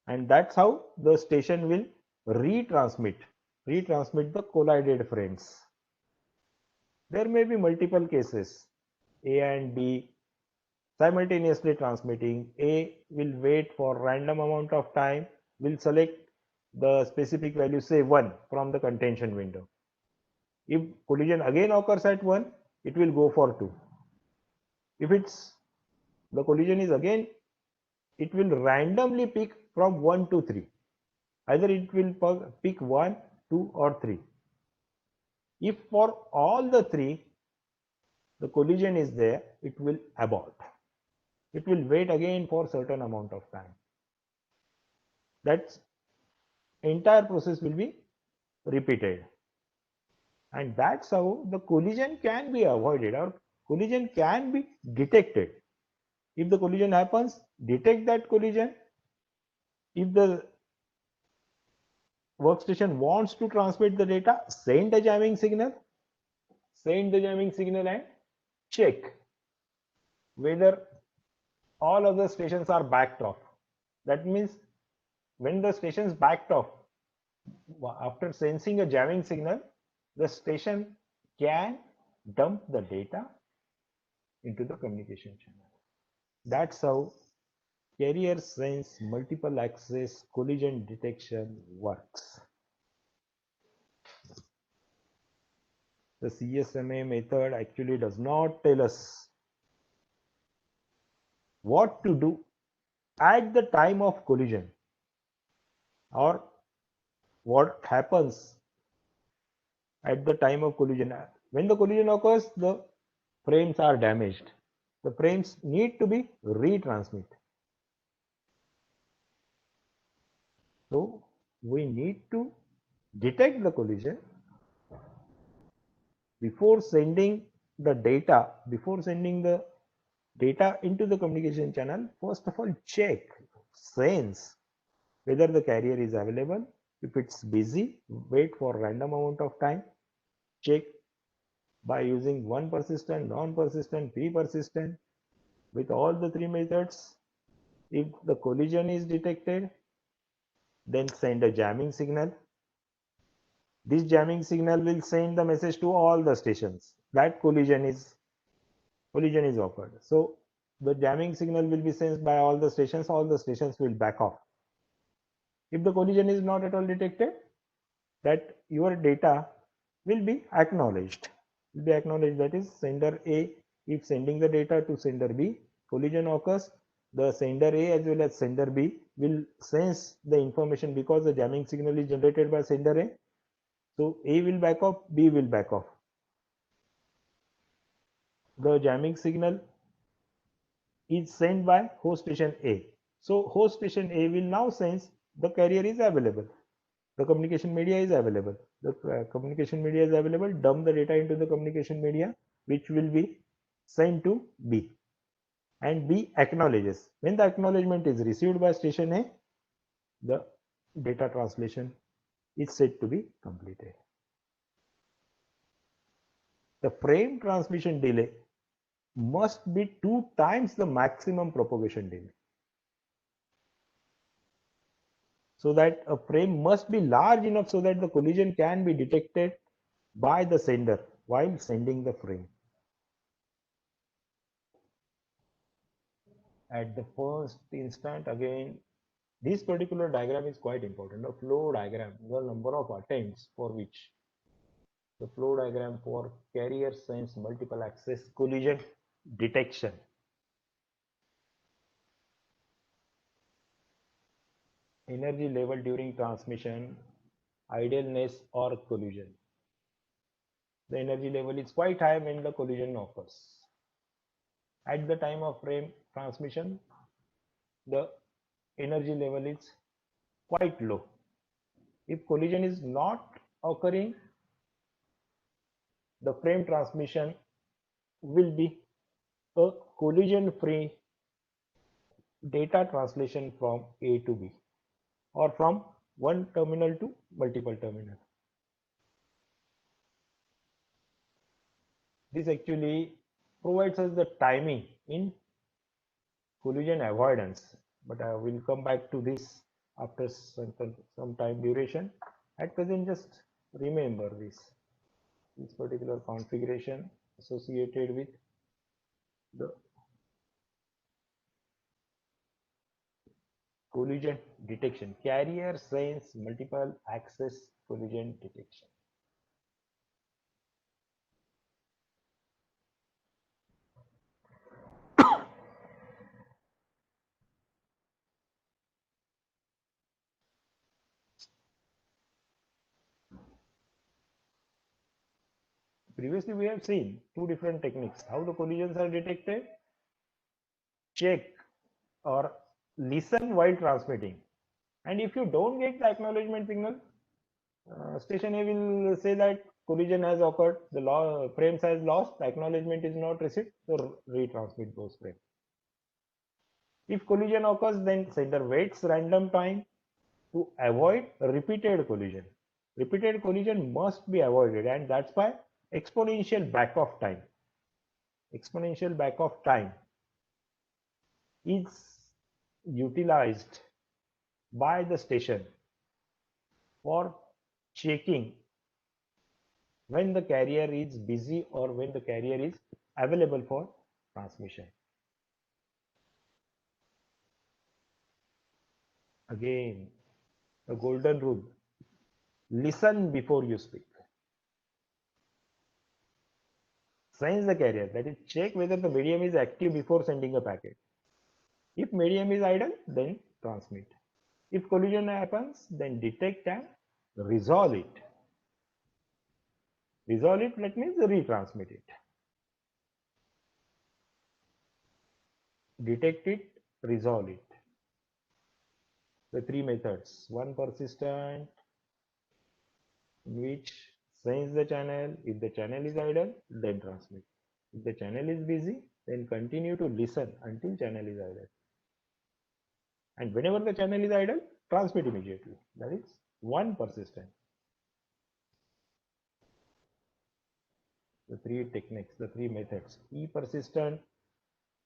A: And that's how the station will retransmit the collided frames. There may be multiple cases, A and B simultaneously transmitting. A will wait for random amount of time, will select the specific value, say 1, from the contention window. If collision again occurs at 1, it will go for 2. If the collision is again, it will randomly pick from 1 to 3. Either it will pick 1, 2 or 3. If for all the 3 the collision is there, it will abort. It will wait again for certain amount of time. That entire process will be repeated. And that's how the collision can be avoided, or collision can be detected. If the collision happens, detect that collision. If the workstation wants to transmit the data, send a jamming signal and check whether all other stations are backed off. That means when the station is backed off, after sensing a jamming signal, the station can dump the data into the communication channel. That's how carrier sense multiple access collision detection works. The CSMA method actually does not tell us what to do at the time of collision, or what happens at the time of collision. When the collision occurs, the frames are damaged. The frames need to be retransmitted. So we need to detect the collision before sending the data, into the communication channel. First of all, check, sense whether the carrier is available. If it's busy, wait for random amount of time. Check by using one persistent, non-persistent, p-persistent. With all the 3 methods, if the collision is detected, then send a jamming signal. This jamming signal will send the message to all the stations that collision is occurred. So the jamming signal will be sensed by all the stations will back off. If the collision is not at all detected, that your data will be acknowledged. That is, sender A, if sending the data to sender B, collision occurs, the sender A as well as sender B will sense the information, because the jamming signal is generated by sender A. So A will back off, B will back off. The jamming signal is sent by host station A. So host station A will now sense the carrier is available. The communication media is available. Dump the data into the communication media, which will be sent to B. and B acknowledges. When the acknowledgement is received by station A, the data translation is said to be completed. The frame transmission delay must be 2 times the maximum propagation delay. So that a frame must be large enough so that the collision can be detected by the sender while sending the frame. At the first instant, again, this particular diagram is quite important. The flow diagram, the number of attempts for which the flow diagram for carrier sense multiple access collision detection. Energy level during transmission, idleness or collision. The energy level is quite high when the collision occurs. At the time of frame transmission, the energy level is quite low. If collision is not occurring, the frame transmission will be a collision free data translation from A to B or from one terminal to multiple terminal. This actually provides us the timing in collision avoidance, but I will come back to this after some time duration. At present, just remember this particular configuration associated with the collision detection, carrier sense multiple access collision detection. Previously, we have seen two different techniques how the collisions are detected: check or listen while transmitting. And if you don't get the acknowledgement signal, station A will say that collision has occurred, the frames has lost, the acknowledgement is not received, so retransmit those frames. If collision occurs, then sender waits random time to avoid repeated collision. Repeated collision must be avoided, and that's why exponential back of time. Exponential back of time is utilized by the station for checking when the carrier is busy or when the carrier is available for transmission. Again, the golden rule: listen before you speak. Sense the carrier, that is, check whether the medium is active before sending a packet. If medium is idle, then transmit. If collision happens, then detect and resolve it. Resolve it, that means retransmit it. Detect it, resolve it. The three methods: one persistent, in which sense the channel. If the channel is idle, then transmit. If the channel is busy, then continue to listen until channel is idle. And whenever the channel is idle, transmit immediately. That is one persistent. The three techniques, the three methods. E persistent,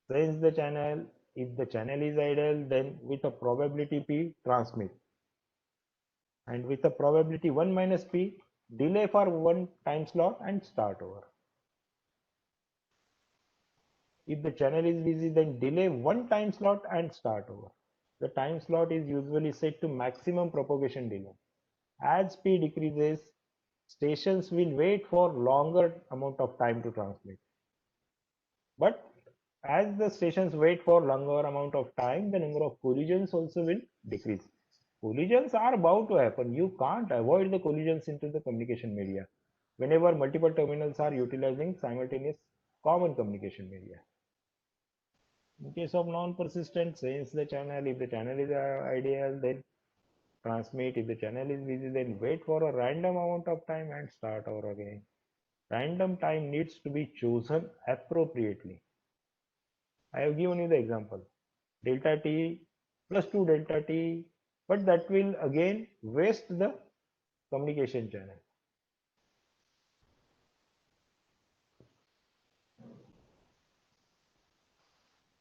A: sense the channel. If the channel is idle, then with a probability P, transmit. And with a probability 1 minus P, delay for one time slot and start over. If the channel is busy, then delay one time slot and start over. The time slot is usually set to maximum propagation delay. As P decreases, stations will wait for longer amount of time to transmit. But as the stations wait for longer amount of time, the number of collisions also will decrease. Collisions are bound to happen. You can't avoid the collisions into the communication media whenever multiple terminals are utilizing simultaneous common communication media. In case of non-persistent, sense the channel. If the channel is ideal, then transmit. If the channel is busy, then wait for a random amount of time and start over again. Random time needs to be chosen appropriately. I have given you the example. Delta t plus 2 delta t, but that will again waste the communication channel.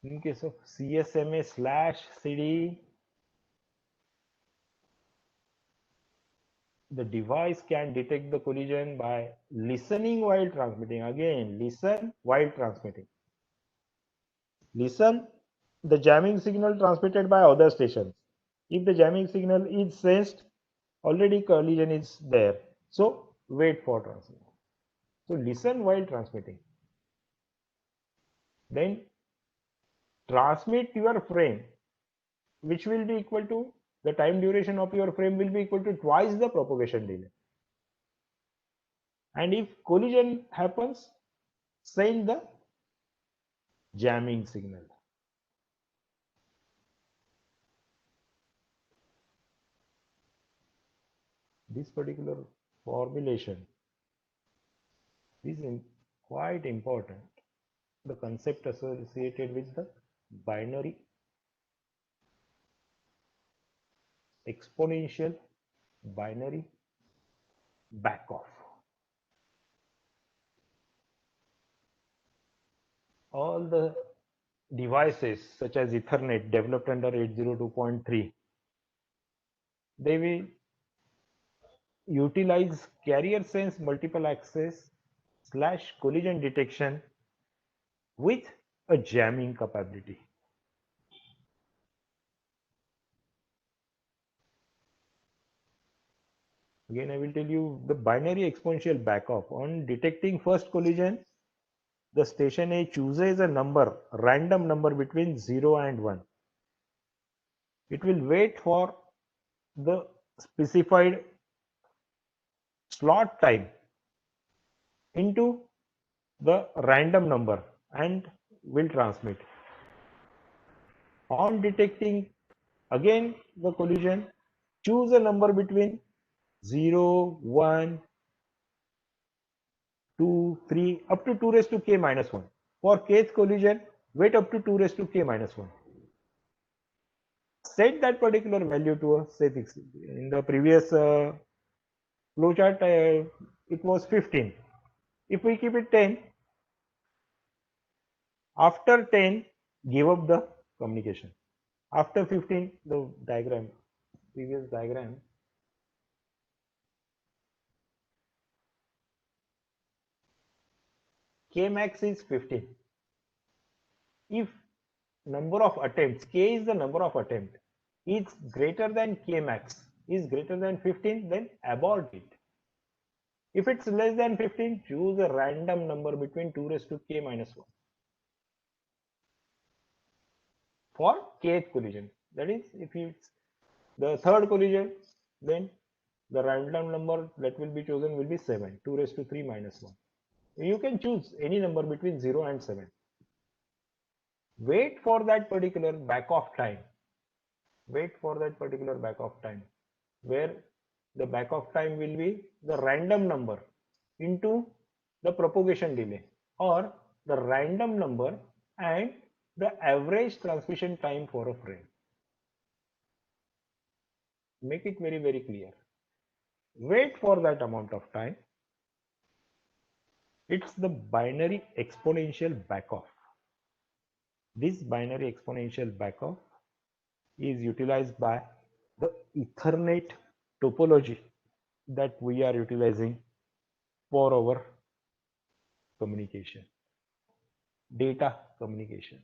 A: In case of CSMA slash CD, the device can detect the collision by listening while transmitting. Again, listen while transmitting. Listen the jamming signal transmitted by other stations. If the jamming signal is sensed, already collision is there. So wait for transmission. So listen while transmitting. Then transmit your frame, which will be equal to the time duration of your frame will be equal to twice the propagation delay. And if collision happens, send the jamming signal. This particular formulation is quite important. The concept associated with the binary exponential binary back off. All the devices such as Ethernet developed under 802.3, they will utilize carrier sense multiple access slash collision detection with a jamming capability. Again, I will tell you the binary exponential backoff. On detecting first collision, the station A chooses a number, random number between 0 and 1. It will wait for the specified slot time into the random number and will transmit. On detecting again the collision, choose a number between 0, 1, 2, 3, up to 2 raised to k minus 1. For kth collision, wait up to 2 raised to k minus 1. Set that particular value to a say fixed. In the previous flowchart, it was 15. If we keep it 10, after 10, give up the communication. After 15, the diagram, previous diagram, k max is 15. If number of attempts, k is the number of attempts, is greater than k max, is greater than 15, then abort it. If it's less than 15, choose a random number between 2 raised to k minus 1 for kth collision. That is, if it's the third collision, then the random number that will be chosen will be 7, 2 raised to 3 minus 1. You can choose any number between 0 and 7. Wait for that particular back off time. Wait for that particular back off time, where the back off time will be the random number into the propagation delay, or the random number and the average transmission time for a frame. Make it very, very clear. Wait for that amount of time. It's the binary exponential backoff. This binary exponential backoff is utilized by the Ethernet topology that we are utilizing for our communication, data communication.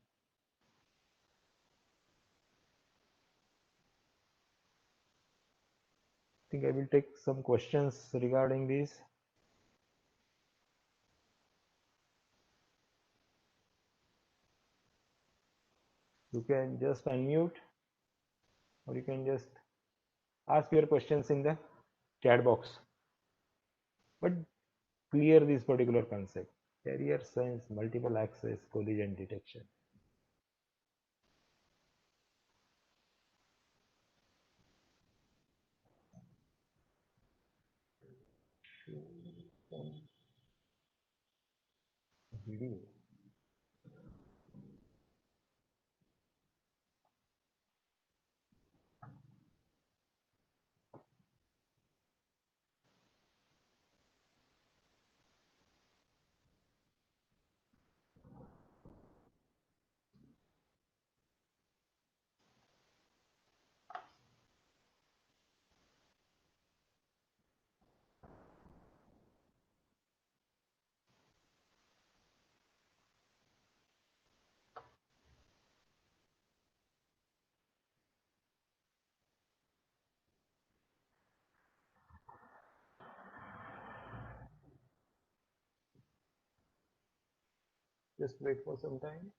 A: I think I will take some questions regarding this. You can just unmute, or you can just ask your questions in the chat box. But clear this particular concept: carrier sense multiple access collision detection. Video. Just wait for some time.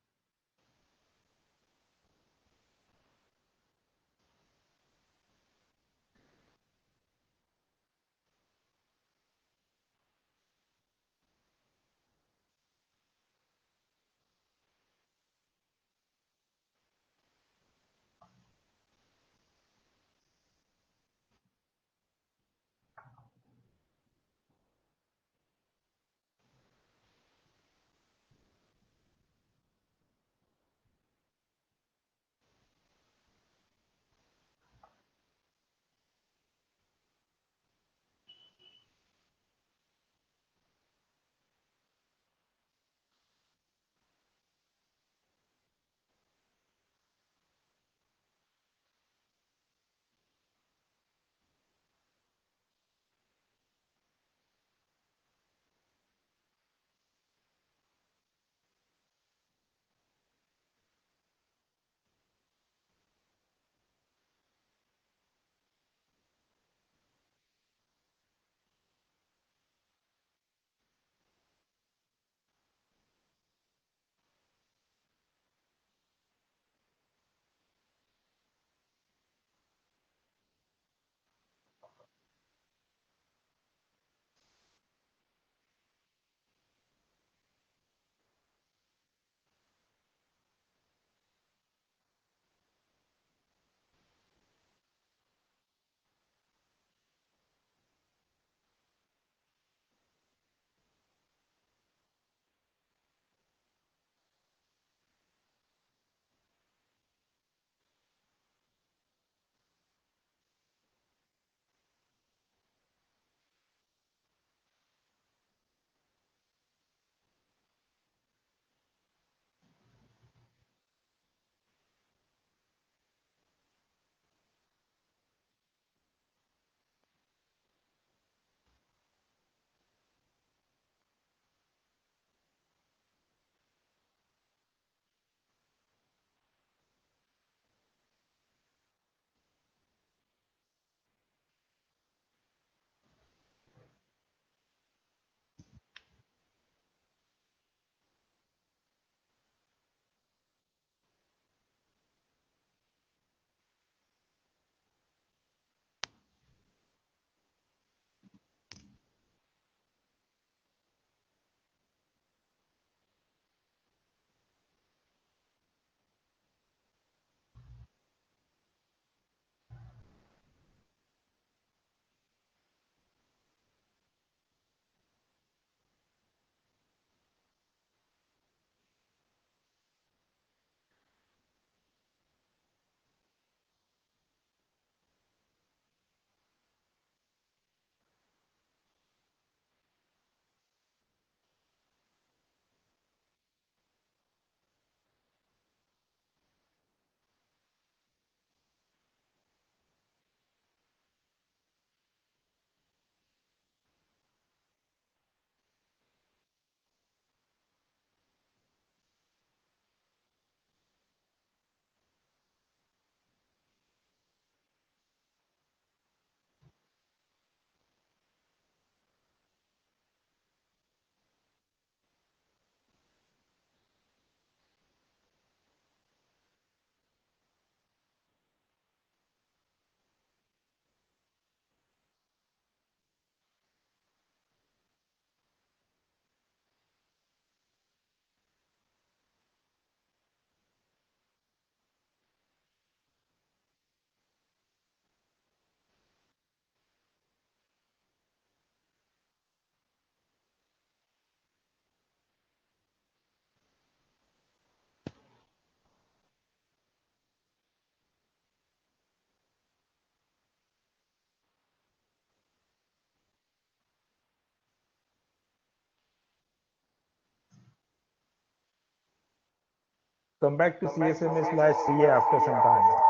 A: Come back to CSMA/CA after some time.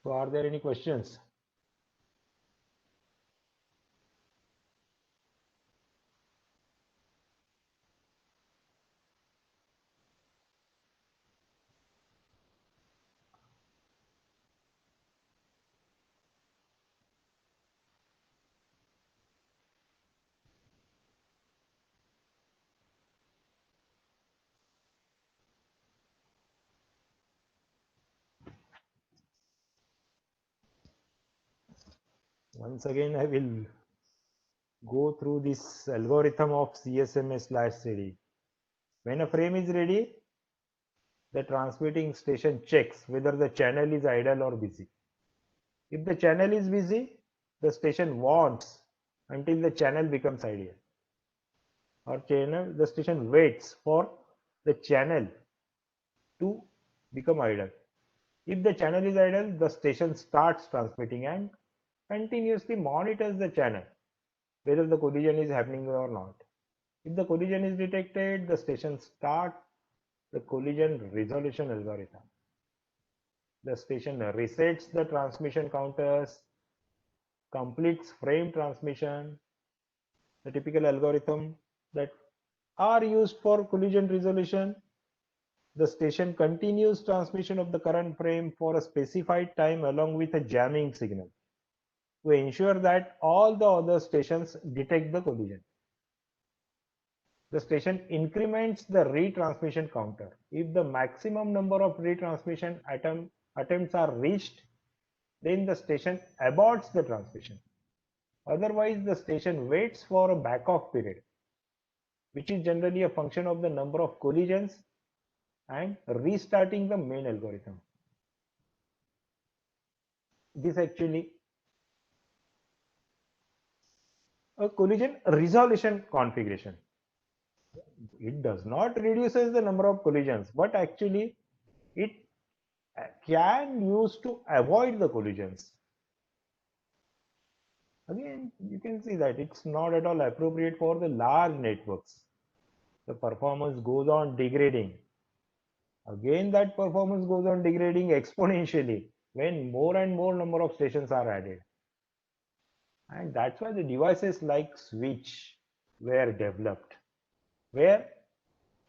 A: So are there any questions? Once again, I will go through this algorithm of CSMA/CD. When a frame is ready, the transmitting station checks whether the channel is idle or busy. If the channel is busy, the station waits until the channel becomes ideal. Or the station waits for the channel to become idle. If the channel is idle, the station starts transmitting and continuously monitors the channel, whether the collision is happening or not. If the collision is detected, the station starts the collision resolution algorithm. The station resets the transmission counters, completes frame transmission, the typical algorithm that are used for collision resolution. The station continues transmission of the current frame for a specified time along with a jamming signal to ensure that all the other stations detect the collision. The station increments the retransmission counter. If the maximum number of retransmission attempts are reached, then the station aborts the transmission. Otherwise, the station waits for a back-off period, which is generally a function of the number of collisions and restarting the main algorithm. This actually a collision resolution configuration. It does not reduces the number of collisions, but actually it can use to avoid the collisions. Again, you can see that it's not at all appropriate for the large networks. The performance goes on degrading. Again, that performance goes on degrading exponentially when more and more number of stations are added. And that's why the devices like switch were developed, where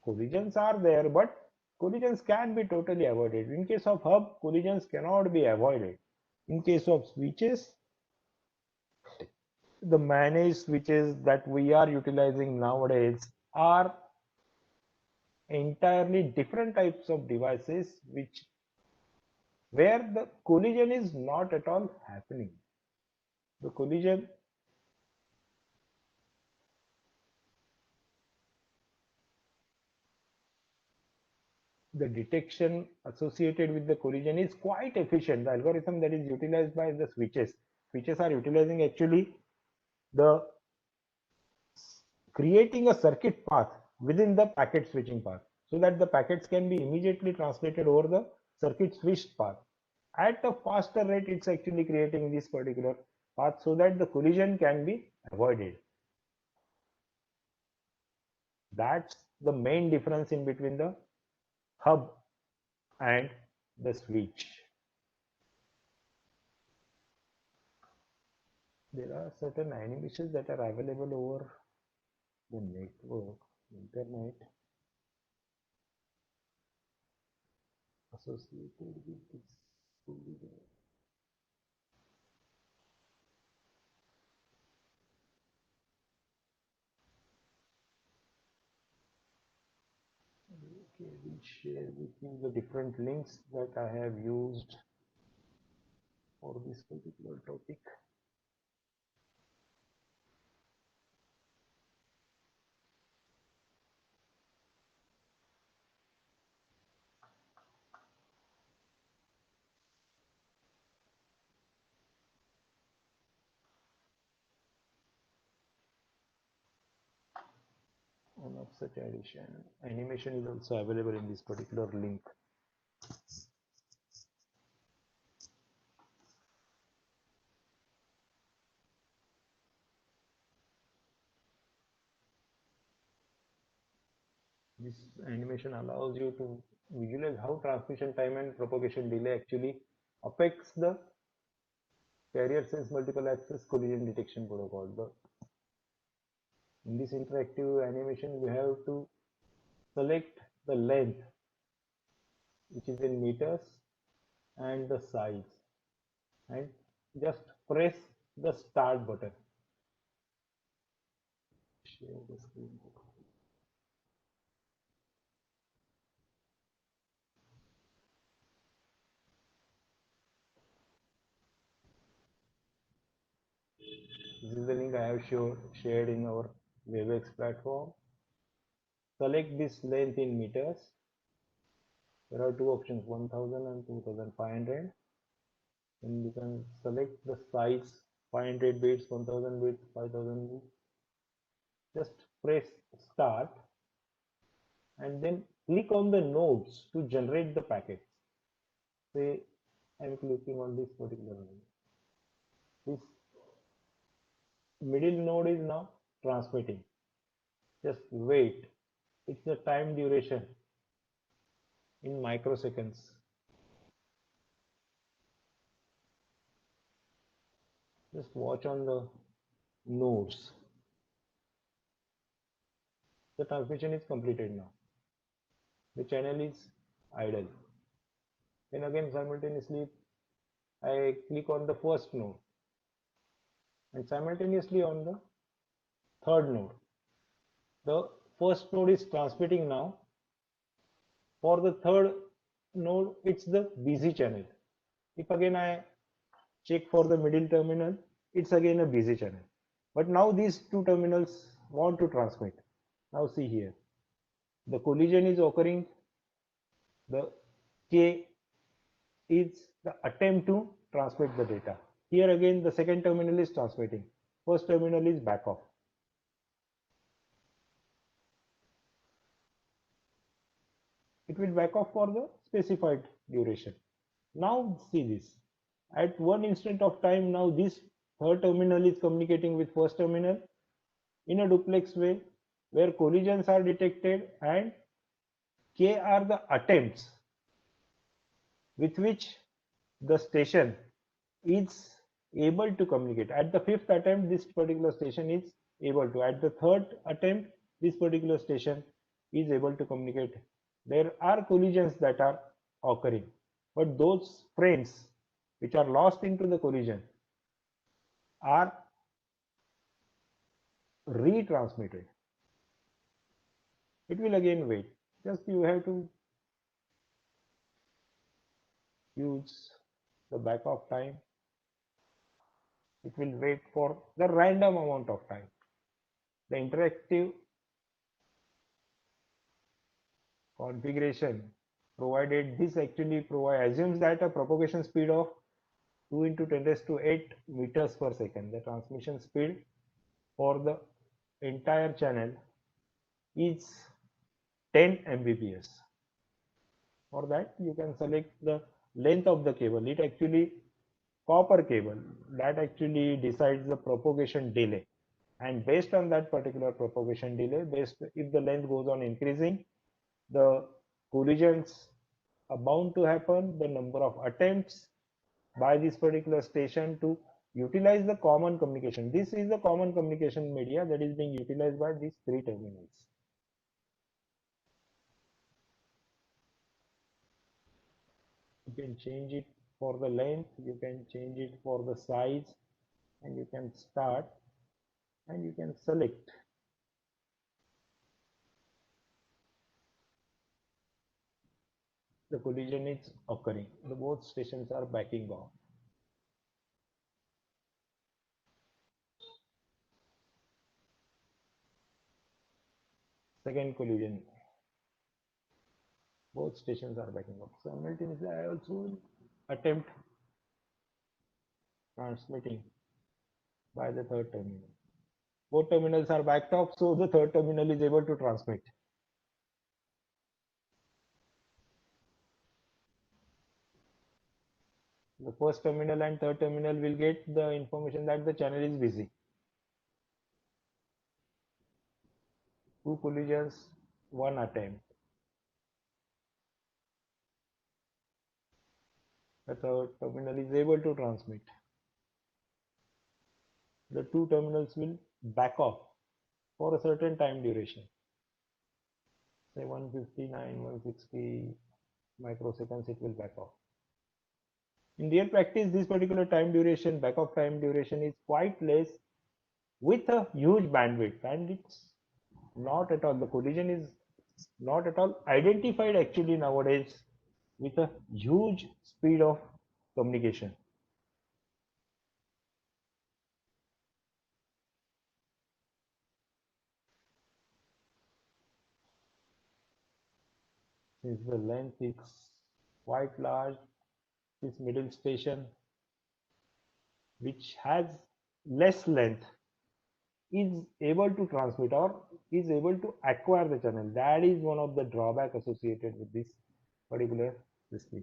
A: collisions are there, but collisions can be totally avoided. In case of hub, collisions cannot be avoided. In case of switches, the managed switches that we are utilizing nowadays are entirely different types of devices which where the collision is not at all happening. The collision, the detection associated with the collision is quite efficient. The algorithm that is utilized by the switches are utilizing actually the creating a circuit path within the packet switching path so that the packets can be immediately translated over the circuit switched path. At a faster rate, it's actually creating this particular path so that the collision can be avoided. That's the main difference in between the hub and the switch. There are certain animations that are available over the network, internet, associated with this collision. Okay, I will share with you the different links that I have used for this particular topic. One of such animation is also available in this particular link. This animation allows you to visualize how transmission time and propagation delay actually APEX, the carrier sense multiple access collision detection protocol. In this interactive animation, we have to select the length, which is in meters, and the size, and just press the start button. Share the screen. This is the link I have shared in our WebEx platform. Select this length in meters. There are two options, 1000 and 2500. And you can select the size, 500 bits, 1000 bits, 5000 bits. Just press start and then click on the nodes to generate the packets. Say I'm clicking on this particular node. This middle node is now transmitting. Just wait. It's the time duration in microseconds. Just watch on the nodes. The transmission is completed now. The channel is idle. Then again simultaneously I click on the first node and simultaneously on the third node. The first node is transmitting now. For the third node, it's the busy channel. If again I check for the middle terminal, it's again a busy channel. But now these two terminals want to transmit. Now see here, the collision is occurring. The K is the attempt to transmit the data. Here again, the second terminal is transmitting. First terminal is back off. It will back off for the specified duration. Now see this. At one instant of time, now this third terminal is communicating with first terminal in a duplex way where collisions are detected and K are the attempts with which the station is able to communicate. At the fifth attempt, this particular station is able to. At the third attempt, this particular station is able to communicate. There are collisions that are occurring, but those frames which are lost into the collision are retransmitted. It will again wait. Just you have to use the back off time. It will wait for the random amount of time. The interactive configuration provided this actually assumes that a propagation speed of 2 into 10 raised to 8 meters per second. The transmission speed for the entire channel is 10 Mbps. For that, you can select the length of the cable. It actually copper cable that actually decides the propagation delay. And based on that particular propagation delay, if the length goes on increasing, the collisions are bound to happen. The number of attempts by this particular station to utilize the common communication. This is the common communication media that is being utilized by these three terminals. You can change it for the length, you can change it for the size, and you can start and you can select. The collision is occurring. The both stations are backing off. Second collision. Both stations are backing off. Simultaneously, I also attempt transmitting by the third terminal. Both terminals are backed off, so the third terminal is able to transmit. The first terminal and third terminal will get the information that the channel is busy. Two collisions, one attempt. that our terminal is able to transmit. The two terminals will back off for a certain time duration, say 159, 160 microseconds, it will back off. In real practice, this particular time duration, back off time duration, is quite less with a huge bandwidth, and it's not at all, the collision is not at all identified actually nowadays with a huge speed of communication. Since the length is quite large, this middle station, which has less length, is able to transmit or is able to acquire the channel. That is one of the drawback associated with this particular system.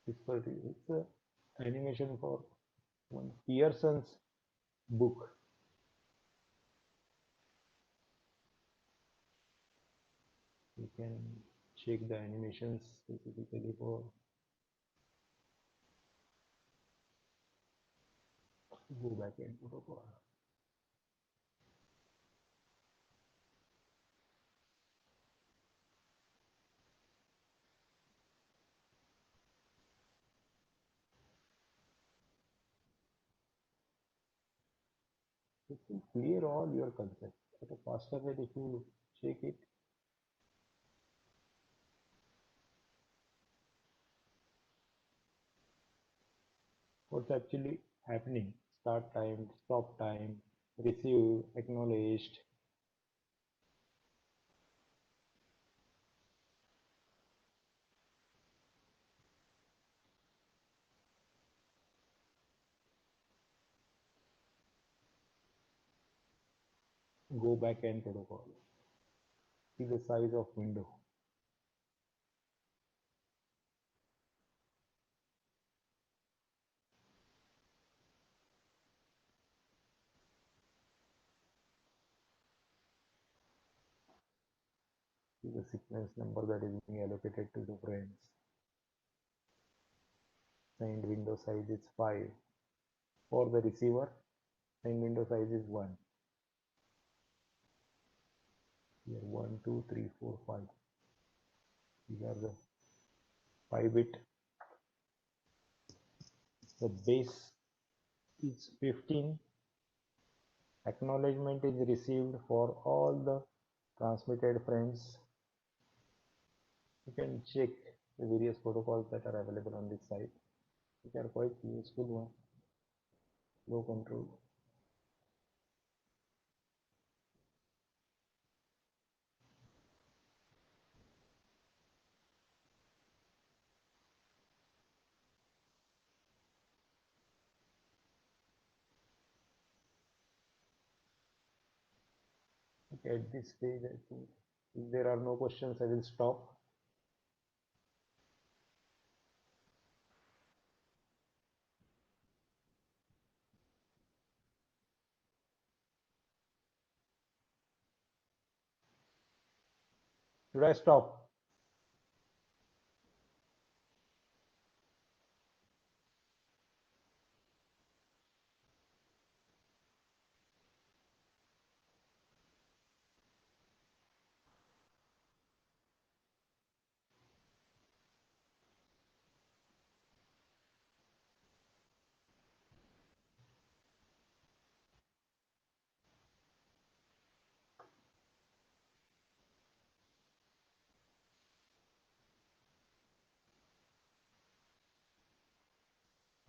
A: It's a animation for one Pearson's book. You can check the animations specifically for go back and protocol. It will clear all your concepts at a faster rate if you check it. What's actually happening? Start time, stop time, receive, acknowledged. Go back and protocol. See the size of window. See the sequence number that is being allocated to the frames. Signed window size is 5. For the receiver, signed window size is 1. Here 1, 2, 3, 4, 5. These are the 5-bit. The base is 15. Acknowledgement is received for all the transmitted frames. You can check the various protocols that are available on this site, which are quite useful one. Flow control. Okay, at this stage, I think if there are no questions, I will stop. Should I stop?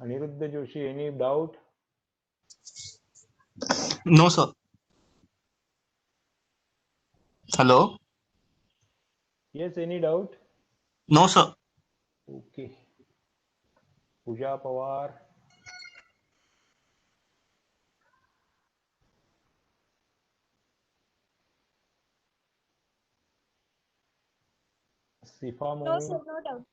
A: Aniruddha Joshi, any doubt?
B: No, sir. Hello?
A: Yes, any doubt?
B: No, sir.
A: Okay. Pooja Pawar, Sifa
C: No,
A: Momin.
C: sir, no doubt.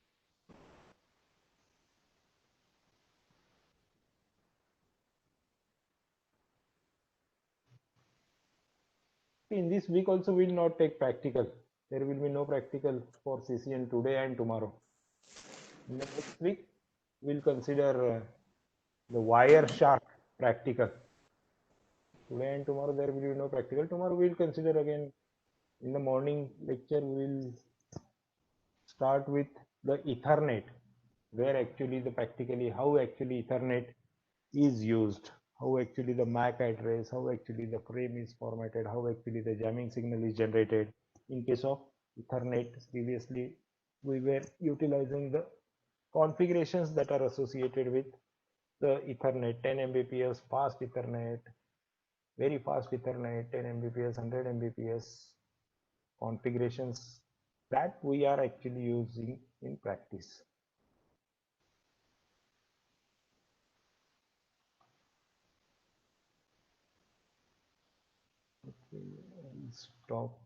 A: In this week also we will not take practical. There will be no practical for CCN today and tomorrow. In the next week, we'll consider the wire shark practical. Today and tomorrow there will be no practical. Tomorrow we'll consider again in the morning lecture. We'll start with the Ethernet, where actually the practically how actually Ethernet is used, how actually the MAC address, how actually the frame is formatted, how actually the jamming signal is generated. In case of Ethernet, previously we were utilizing the configurations that are associated with the Ethernet, 10 Mbps fast Ethernet, very fast Ethernet, 10 Mbps, 100 Mbps configurations that we are actually using in practice. Okay, stop.